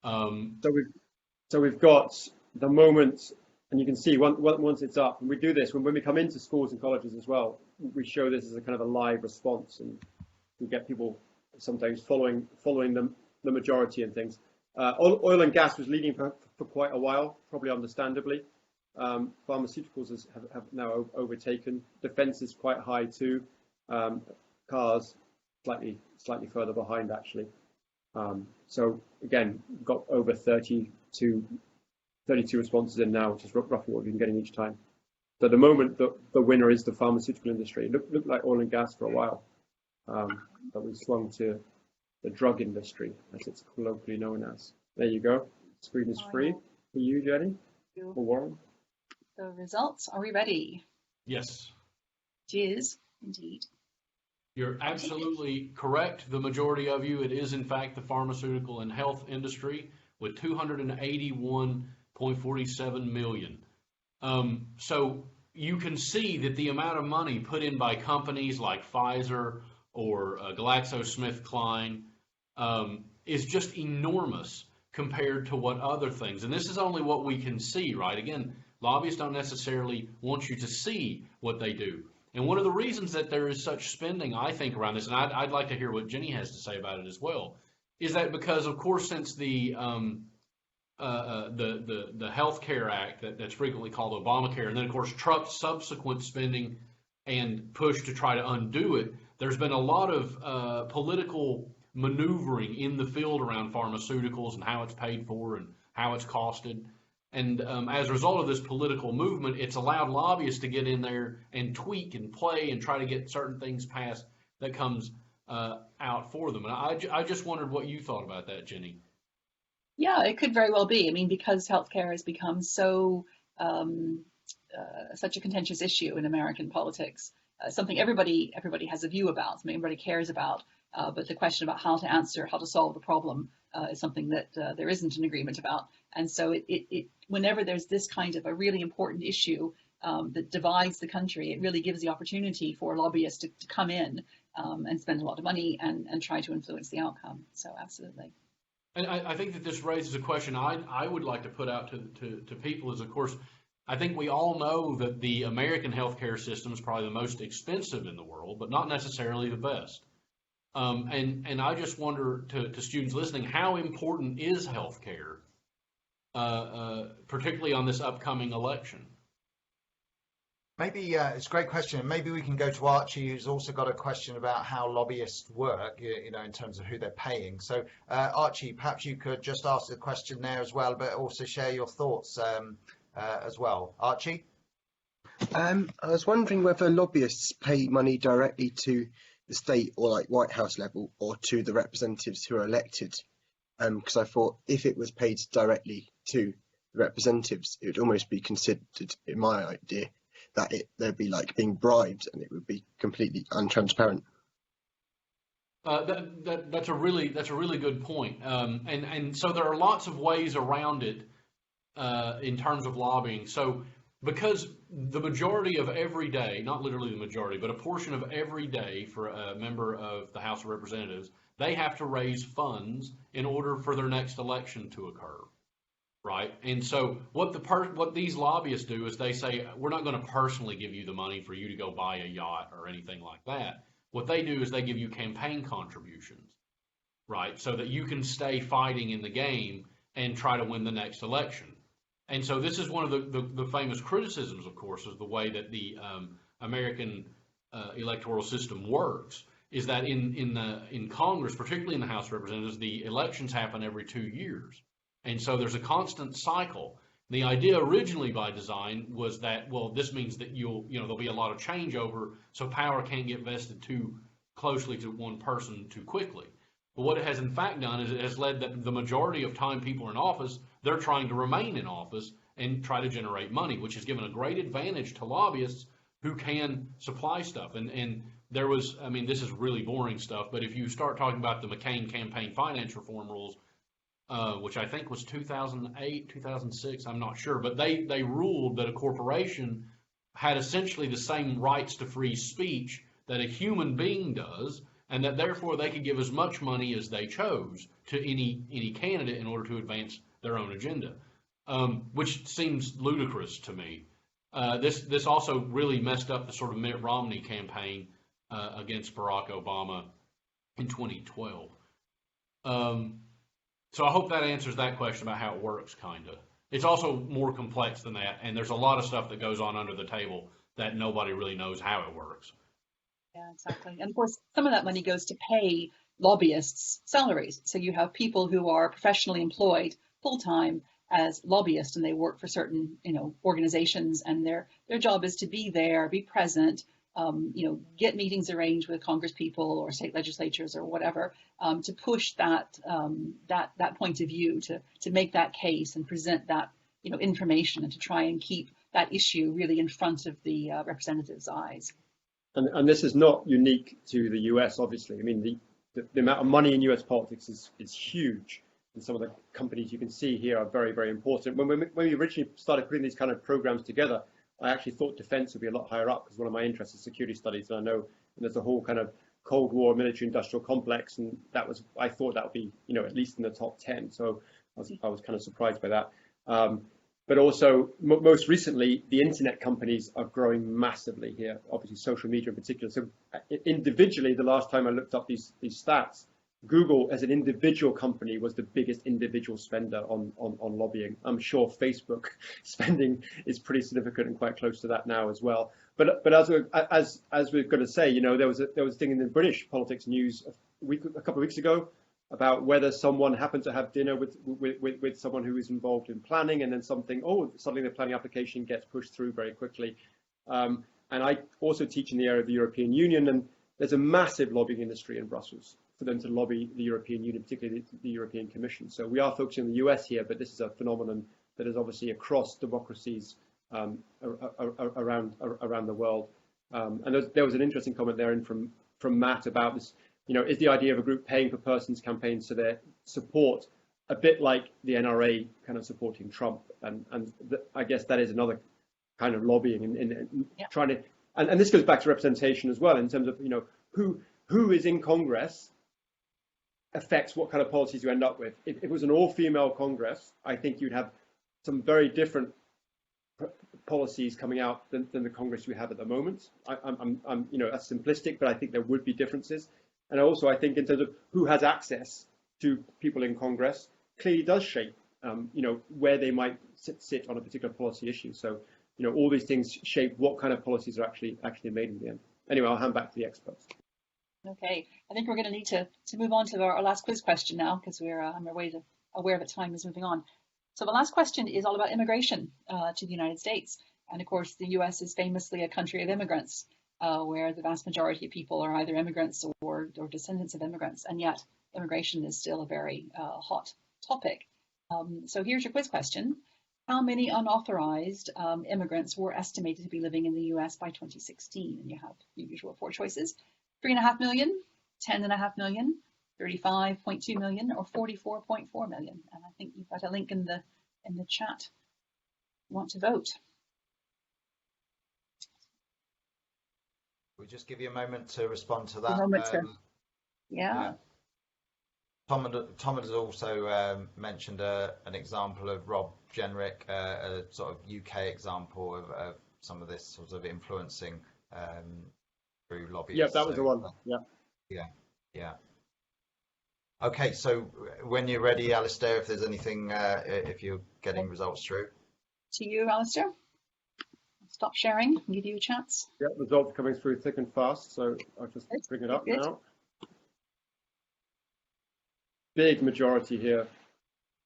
So we've got the moment, and you can see once it's up, and we do this when we come into schools and colleges as well. We show this as a kind of a live response, and we get people sometimes following the majority and things. Oil and gas was leading for quite a while, probably understandably. Pharmaceuticals have now overtaken. Defense is quite high too. Cars slightly further behind actually. So again, got over 32 responses in now, which is roughly what we've been getting each time. So at the moment, the winner is the pharmaceutical industry. It looked like oil and gas for a while, but we swung to the drug industry, as it's colloquially known as. There you go. Screen is free. For you, Jenny? You- Or Warren? The results, are we ready? Yes. It is indeed. You're absolutely correct. The majority of you, it is in fact the pharmaceutical and health industry with 281.47 million. So you can see that the amount of money put in by companies like Pfizer or GlaxoSmithKline is just enormous compared to what other things. And this is only what we can see, right? Again, lobbyists don't necessarily want you to see what they do. And one of the reasons that there is such spending, I think, around this, and I'd like to hear what Jenny has to say about it as well, is that because, of course, since the Health Care Act that's frequently called Obamacare, and then, of course, Trump's subsequent spending and push to try to undo it, there's been a lot of political maneuvering in the field around pharmaceuticals and how it's paid for and how it's costed. And as a result of this political movement, it's allowed lobbyists to get in there and tweak and play and try to get certain things passed that comes out for them. And I just wondered what you thought about that, Jenny. Yeah, it could very well be. I mean, because healthcare has become so such a contentious issue in American politics, something everybody has a view about, something everybody cares about. But the question about how to answer, how to solve the problem is something that there isn't an agreement about. And so whenever there's this kind of a really important issue that divides the country, it really gives the opportunity for lobbyists to come in and spend a lot of money and try to influence the outcome. So absolutely. And I think that this raises a question I would like to put out to people is, of course, I think we all know that the American healthcare system is probably the most expensive in the world, but not necessarily the best. And I just wonder to students listening, how important is healthcare, particularly on this upcoming election? Maybe it's a great question. Maybe we can go to Archie, who's also got a question about how lobbyists work, you know, in terms of who they're paying. So Archie, perhaps you could just ask the question there as well, but also share your thoughts as well. Archie? I was wondering whether lobbyists pay money directly to the state or like White House level or to the representatives who are elected. Because I thought if it was paid directly to the representatives, it would almost be considered, in my idea, that they'd be like being bribed and it would be completely untransparent. That's a really good point. And so there are lots of ways around it in terms of lobbying. So because the majority of every day, not literally the majority, but a portion of every day for a member of the House of Representatives, they have to raise funds in order for their next election to occur, right? And so what these lobbyists do is they say, we're not going to personally give you the money for you to go buy a yacht or anything like that. What they do is they give you campaign contributions, right? So that you can stay fighting in the game and try to win the next election. And so this is one of the famous criticisms, of course, is the way that the American electoral system works, is that in Congress, particularly in the House of Representatives, the elections happen every 2 years. And so there's a constant cycle. The idea originally by design was that, well, this means that there'll be a lot of changeover, so power can't get vested too closely to one person too quickly. But what it has in fact done is it has led that the majority of time people are in office, they're trying to remain in office and try to generate money, which has given a great advantage to lobbyists who can supply stuff. And there was, I mean, this is really boring stuff, but if you start talking about the McCain campaign finance reform rules, which I think was 2008, 2006, I'm not sure, but they ruled that a corporation had essentially the same rights to free speech that a human being does, and that therefore they could give as much money as they chose to any candidate in order to advance their own agenda, which seems ludicrous to me. This also really messed up the sort of Mitt Romney campaign against Barack Obama in 2012. So I hope that answers that question about how it works, kind of. It's also more complex than that, and there's a lot of stuff that goes on under the table that nobody really knows how it works. Yeah, exactly. And of course, some of that money goes to pay lobbyists' salaries. So you have people who are professionally employed full-time as lobbyists, and they work for certain, organizations, and their job is to be there, be present, get meetings arranged with Congress people or state legislatures or whatever, to push that point of view, to make that case and present that information and to try and keep that issue really in front of the representatives' eyes. And this is not unique to the US, obviously. I mean, the amount of money in US politics is huge. And some of the companies you can see here are very, very important. When we originally started putting these kind of programs together, I actually thought defense would be a lot higher up because one of my interests is security studies. And I know there's a whole kind of Cold War military industrial complex. And I thought that would be, at least in the top 10. So I was kind of surprised by that. But also, most recently, the internet companies are growing massively here, obviously social media in particular. So individually, the last time I looked up these stats, Google as an individual company was the biggest individual spender on lobbying. I'm sure Facebook spending is pretty significant and quite close to that now as well. But as we're going to say, there was a thing in the British politics news a couple of weeks ago about whether someone happened to have dinner with someone who is involved in planning, and then suddenly the planning application gets pushed through very quickly. And I also teach in the area of the European Union, and there's a massive lobbying industry in Brussels for them to lobby the European Union, particularly the European Commission. So we are focusing on the US here, but this is a phenomenon that is obviously across democracies around the world. And there was an interesting comment there from Matt about this. Is the idea of a group paying for persons' campaigns to their support a bit like the NRA kind of supporting Trump? And I guess that is another kind of lobbying in trying to, and this goes back to representation as well in terms of who is in Congress affects what kind of policies you end up with. If it was an all-female Congress, I think you'd have some very different policies coming out than the Congress we have at the moment. I'm that's simplistic, but I think there would be differences. And also, I think in terms of who has access to people in Congress, clearly does shape, where they might sit on a particular policy issue. So, all these things shape what kind of policies are actually made in the end. Anyway, I'll hand back to the experts. Okay, I think we're going to need to move on to our last quiz question now, because I'm aware that time is moving on. So the last question is all about immigration to the United States. And of course, the US is famously a country of immigrants, where the vast majority of people are either immigrants or descendants of immigrants, and yet immigration is still a very hot topic. So here's your quiz question. How many unauthorized immigrants were estimated to be living in the US by 2016? And you have the usual 4 choices: 3.5 million, 10.5 million, 35.2 million, or 44.4 million. And I think you've got a link in the chat. You want to vote? We'll just give you a moment to respond to that. A moment yeah. Tom has also mentioned an example of Rob Jenrick, a sort of UK example of some of this sort of influencing through lobbyists. Yeah, that was the one. Yeah. Okay, so when you're ready, Alistair, if there's anything, if you're getting results through. To you, Alistair. Stop sharing and give you a chance. Yeah, results are coming through thick and fast, so I'll just bring it up now. Big majority here.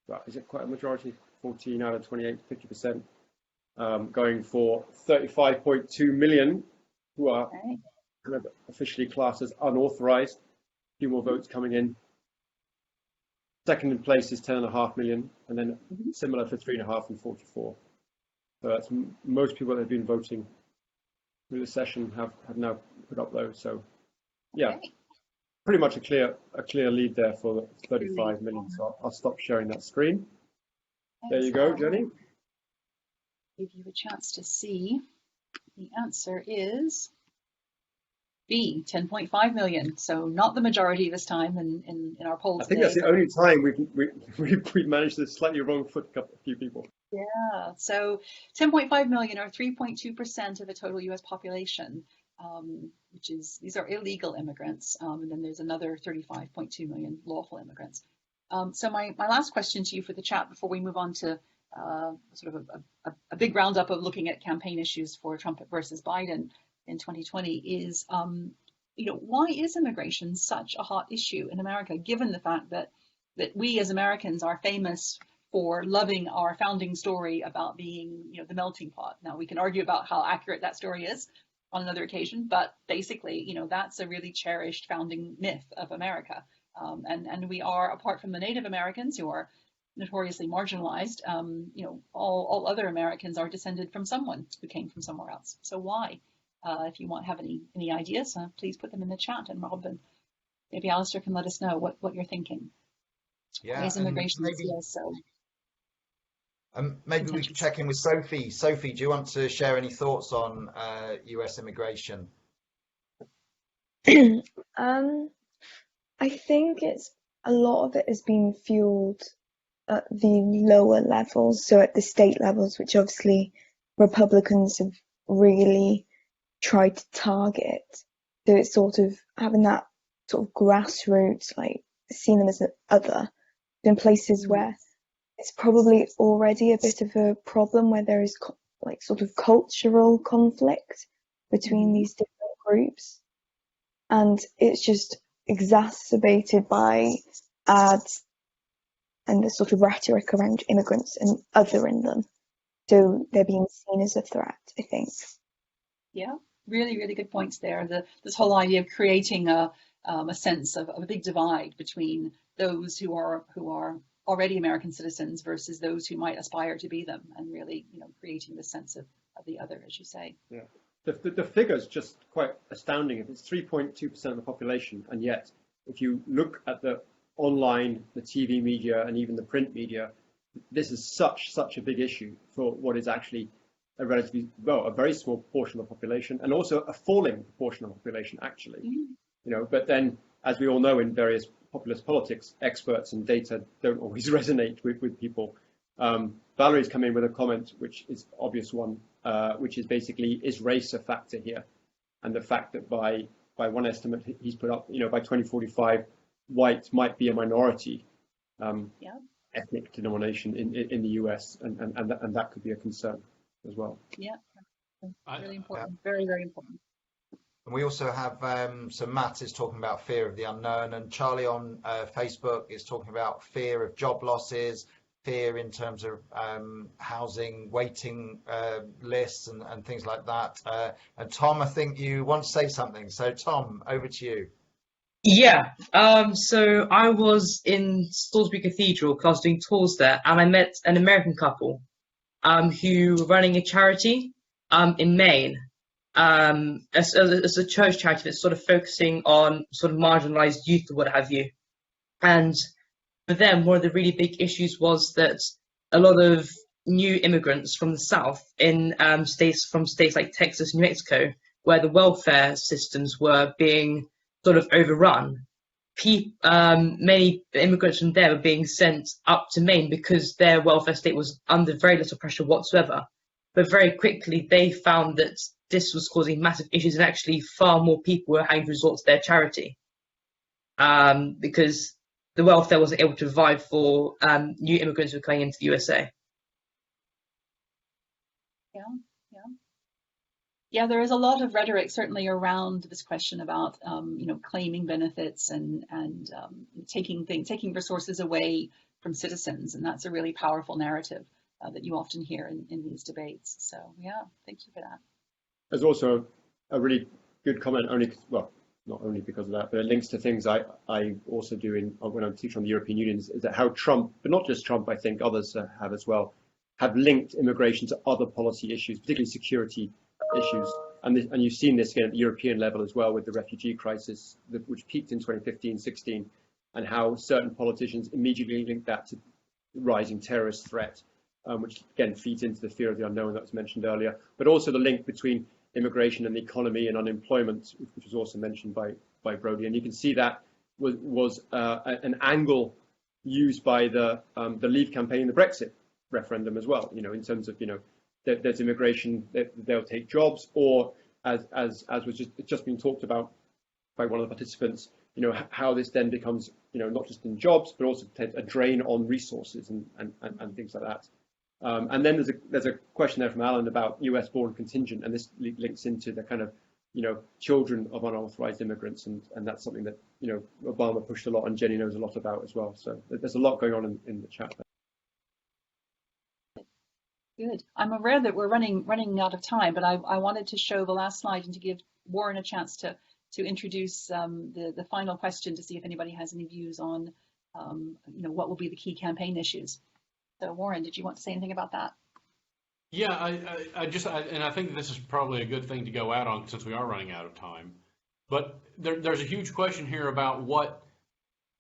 Well, is it quite a majority? 14 out of 28, 50%, going for 35.2 million, who are kind of officially classed as unauthorized. A few more votes coming in. Second in place is 10.5 million, and then similar for 3.5 and 44. So that's most people that have been voting through the session have now put up those. So yeah, pretty much a clear lead there for 35 million. So I'll stop sharing that screen. There you go, Jenny. Give you a chance to see. The answer is B, 10.5 million. So not the majority this time in our poll today. I think that's the only time we've managed to slightly wrong foot a few people. Yeah, so 10.5 million or 3.2% of the total US population, these are illegal immigrants. And then there's another 35.2 million lawful immigrants. So my last question to you for the chat before we move on to sort of a big roundup of looking at campaign issues for Trump versus Biden in 2020 is, why is immigration such a hot issue in America, given the fact that we as Americans are famous for loving our founding story about being, the melting pot. Now we can argue about how accurate that story is on another occasion, but basically, that's a really cherished founding myth of America. And we are, apart from the Native Americans who are notoriously marginalized. You know, all other Americans are descended from someone who came from somewhere else. So why? If you have any ideas, please put them in the chat, and Rob and maybe Alistair can let us know what you're thinking. Yeah, Why is and immigration maybe still so maybe we could contentious? check in with Sophie. Sophie, do you want to share any thoughts on US immigration? I think a lot of it has been fueled at the lower levels, so at the state levels, which obviously Republicans have really tried to target. So it's sort of having that sort of grassroots, like seeing them as an other, in places where it's probably already a bit of a problem, where there is like sort of cultural conflict between these different groups, and it's just exacerbated by ads and the sort of rhetoric around immigrants and othering them. So they're being seen as a threat, I think. Yeah, really, really good points there. This whole idea of creating a sense of a big divide between those who are already American citizens versus those who might aspire to be them, and really, you know, creating the sense of the other, as you say. Yeah, the figure's just quite astounding. If it's 3.2% of the population, and yet if you look at the online, the TV media, and even the print media, this is such a big issue for what is actually a relatively, well, a very small portion of the population, and also a falling proportion of the population, actually. You know, but then, as we all know, in various populist politics, experts and data don't always resonate with people. Valerie's come in with a comment, which is obvious one, which is basically, is race a factor here? And the fact that by one estimate he's put up, you know, by 2045, white might be a minority ethnic denomination in the US, and that could be a concern as well. Yeah, really important, very, very important. And we also have, so Matt is talking about fear of the unknown, and Charlie on Facebook is talking about fear of job losses, fear in terms of housing, waiting lists and things like that. And Tom, I think you want to say something. So Tom, over to you. Yeah, so I was in Salisbury Cathedral because I was doing tours there, and I met an American couple who were running a charity in Maine. As a church charity that's sort of focusing on sort of marginalized youth or what have you. And for them, one of the really big issues was that a lot of new immigrants from the South in states like Texas, New Mexico, where the welfare systems were being sort of overrun, many immigrants from there were being sent up to Maine because their welfare state was under very little pressure whatsoever. But very quickly, they found that this was causing massive issues, and actually far more people were having to resort to their charity because the welfare wasn't able to provide for new immigrants who were coming into the USA. Yeah, there is a lot of rhetoric certainly around this question about you know, claiming benefits and taking resources away from citizens, and that's a really powerful narrative that you often hear in these debates. So yeah, thank you for that. There's also a really good comment, not only because of that, but it links to things I also do when I'm teaching on the European Union, is that how Trump, but not just Trump, I think others have as well, have linked immigration to other policy issues, particularly security issues. And you've seen this again at the European level as well with the refugee crisis, which peaked in 2015-16, and how certain politicians immediately linked that to the rising terrorist threat, which again feeds into the fear of the unknown that was mentioned earlier, but also the link between immigration and the economy and unemployment, which was also mentioned by Brodie. And you can see that was an angle used by the Leave campaign, the Brexit referendum as well. You know, in terms of, you know, there's immigration, they'll take jobs, or as was just been talked about by one of the participants, you know, how this then becomes, you know, not just in jobs, but also a drain on resources and things like that. And then there's a question there from Alan about US born contingent, and this links into the kind of, you know, children of unauthorized immigrants, and that's something that, you know, Obama pushed a lot, and Jenny knows a lot about as well. So there's a lot going on in the chat there. Good. I'm aware that we're running out of time, but I wanted to show the last slide and to give Warren a chance to introduce the final question, to see if anybody has any views on what will be the key campaign issues. So Warren, did you want to say anything about that? Yeah, and I think this is probably a good thing to go out on since we are running out of time. But there's a huge question here about what,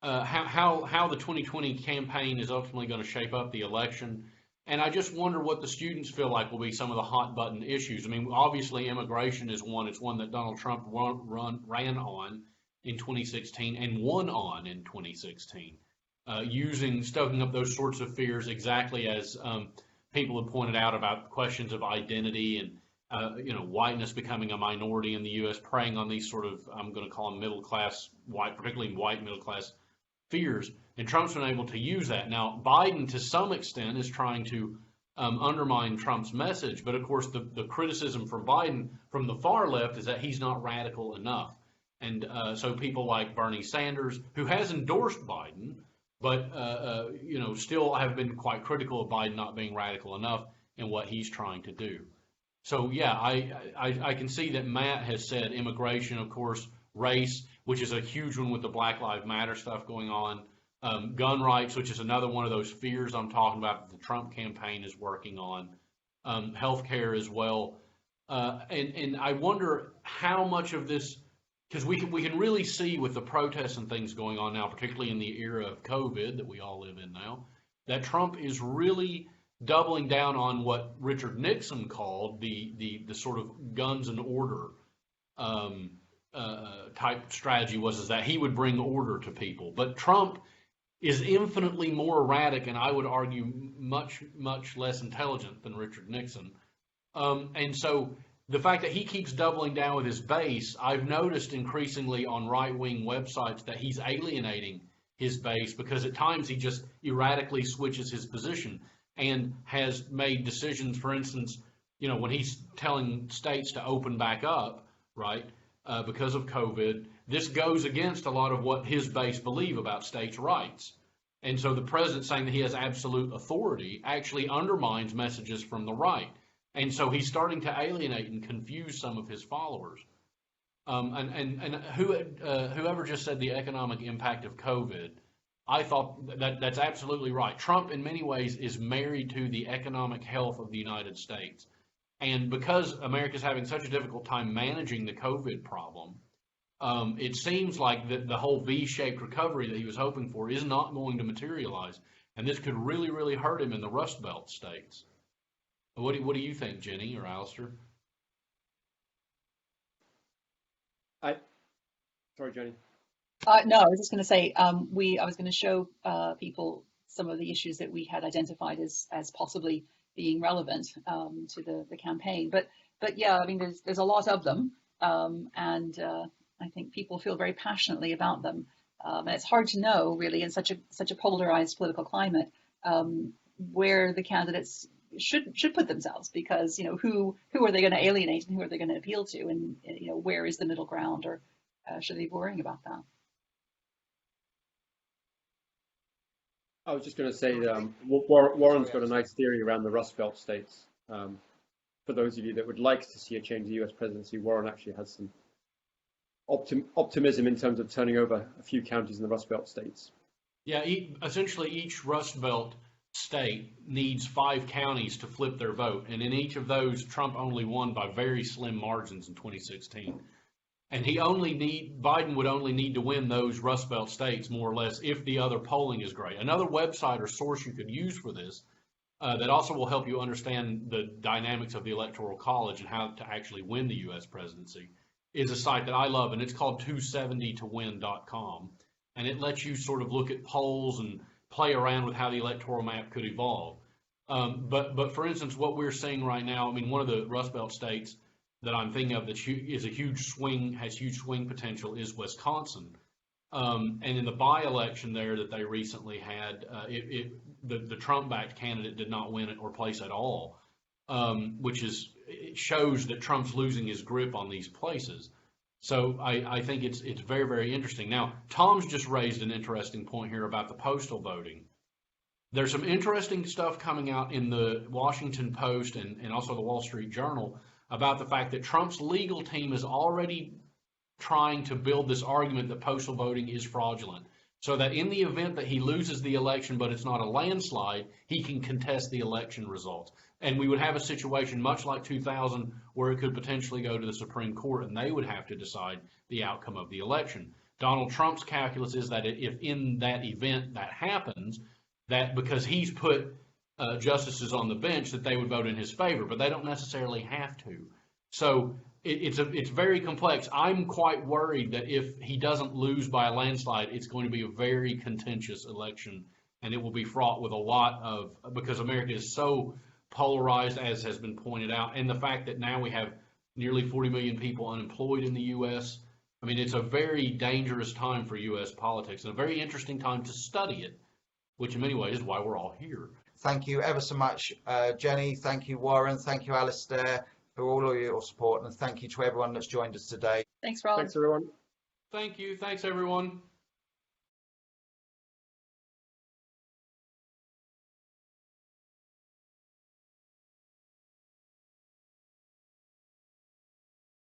how the 2020 campaign is ultimately going to shape up the election. And I just wonder what the students feel like will be some of the hot button issues. I mean, obviously immigration is one. It's one that Donald Trump ran on in 2016 and won on in 2016, stoking up those sorts of fears exactly as people have pointed out about questions of identity and whiteness becoming a minority in the U.S., preying on these sort of, I'm going to call them middle class, particularly white middle class fears. And Trump's been able to use that. Now, Biden, to some extent, is trying to undermine Trump's message. But of course, the criticism from Biden from the far left is that he's not radical enough. And so people like Bernie Sanders, who has endorsed Biden, but still have been quite critical of Biden not being radical enough in what he's trying to do. So yeah, I can see that Matt has said immigration, of course, race, which is a huge one with the Black Lives Matter stuff going on, gun rights, which is another one of those fears I'm talking about that the Trump campaign is working on, healthcare as well, and I wonder how much of this, because we can really see with the protests and things going on now, particularly in the era of COVID that we all live in now, that Trump is really doubling down on what Richard Nixon called the sort of guns and order type strategy, is that he would bring order to people. But Trump is infinitely more erratic, and I would argue much, much less intelligent than Richard Nixon. And so the fact that he keeps doubling down with his base, I've noticed increasingly on right-wing websites that he's alienating his base because at times he just erratically switches his position and has made decisions, for instance, when he's telling states to open back up, right, because of COVID, this goes against a lot of what his base believe about states' rights. And so the president saying that he has absolute authority actually undermines messages from the right. And so he's starting to alienate and confuse some of his followers. Whoever just said the economic impact of COVID, I thought that's absolutely right. Trump, in many ways, is married to the economic health of the United States. And because America's having such a difficult time managing the COVID problem, it seems like the whole V-shaped recovery that he was hoping for is not going to materialize. And this could really, really hurt him in the Rust Belt states. What do you think, Jenny or Alistair? Sorry, Jenny. No, I was just going to say, I was going to show people some of the issues that we had identified as possibly being relevant to the campaign. But yeah, I mean, there's a lot of them, and I think people feel very passionately about them. And it's hard to know, really, in such a polarized political climate, where the candidates should put themselves, because who are they going to alienate and who are they going to appeal to, and where is the middle ground, or should they be worrying about that? I was just going to say, Warren's got a nice theory around the Rust Belt states. For those of you that would like to see a change in the US presidency, Warren actually has some optimism in terms of turning over a few counties in the Rust Belt states. Yeah, essentially each Rust Belt state needs 5 counties to flip their vote. And in each of those, Trump only won by very slim margins in 2016. And Biden would only need to win those Rust Belt states, more or less, if the other polling is great. Another website or source you could use for this that also will help you understand the dynamics of the Electoral College and how to actually win the U.S. presidency is a site that I love, and it's called 270towin.com. And it lets you sort of look at polls and play around with how the electoral map could evolve. But for instance, what we're seeing right now, I mean, one of the Rust Belt states that I'm thinking of that is a huge swing, has huge swing potential, is Wisconsin. And in the by-election there that they recently had, the Trump-backed candidate did not win it or place at all, which it shows that Trump's losing his grip on these places. So I think it's very, very interesting. Now, Tom's just raised an interesting point here about the postal voting. There's some interesting stuff coming out in the Washington Post and also the Wall Street Journal about the fact that Trump's legal team is already trying to build this argument that postal voting is fraudulent. so that in the event that he loses the election, but it's not a landslide, he can contest the election results. And we would have a situation much like 2000 where it could potentially go to the Supreme Court and they would have to decide the outcome of the election. Donald Trump's calculus is that if in that event that happens, that because he's put justices on the bench, that they would vote in his favor, but they don't necessarily have to. So it's very complex. I'm quite worried that if he doesn't lose by a landslide, it's going to be a very contentious election, and it will be fraught with a lot of, because America is so polarized, as has been pointed out, and the fact that now we have nearly 40 million people unemployed in the U.S. I mean, it's a very dangerous time for U.S. politics and a very interesting time to study it, which in many ways is why we're all here. Thank you ever so much, Jenny. Thank you, Warren. Thank you, Alistair, for all of your support. And thank you to everyone that's joined us today. Thanks, Rob. Thanks, everyone. Thank you. Thanks, everyone.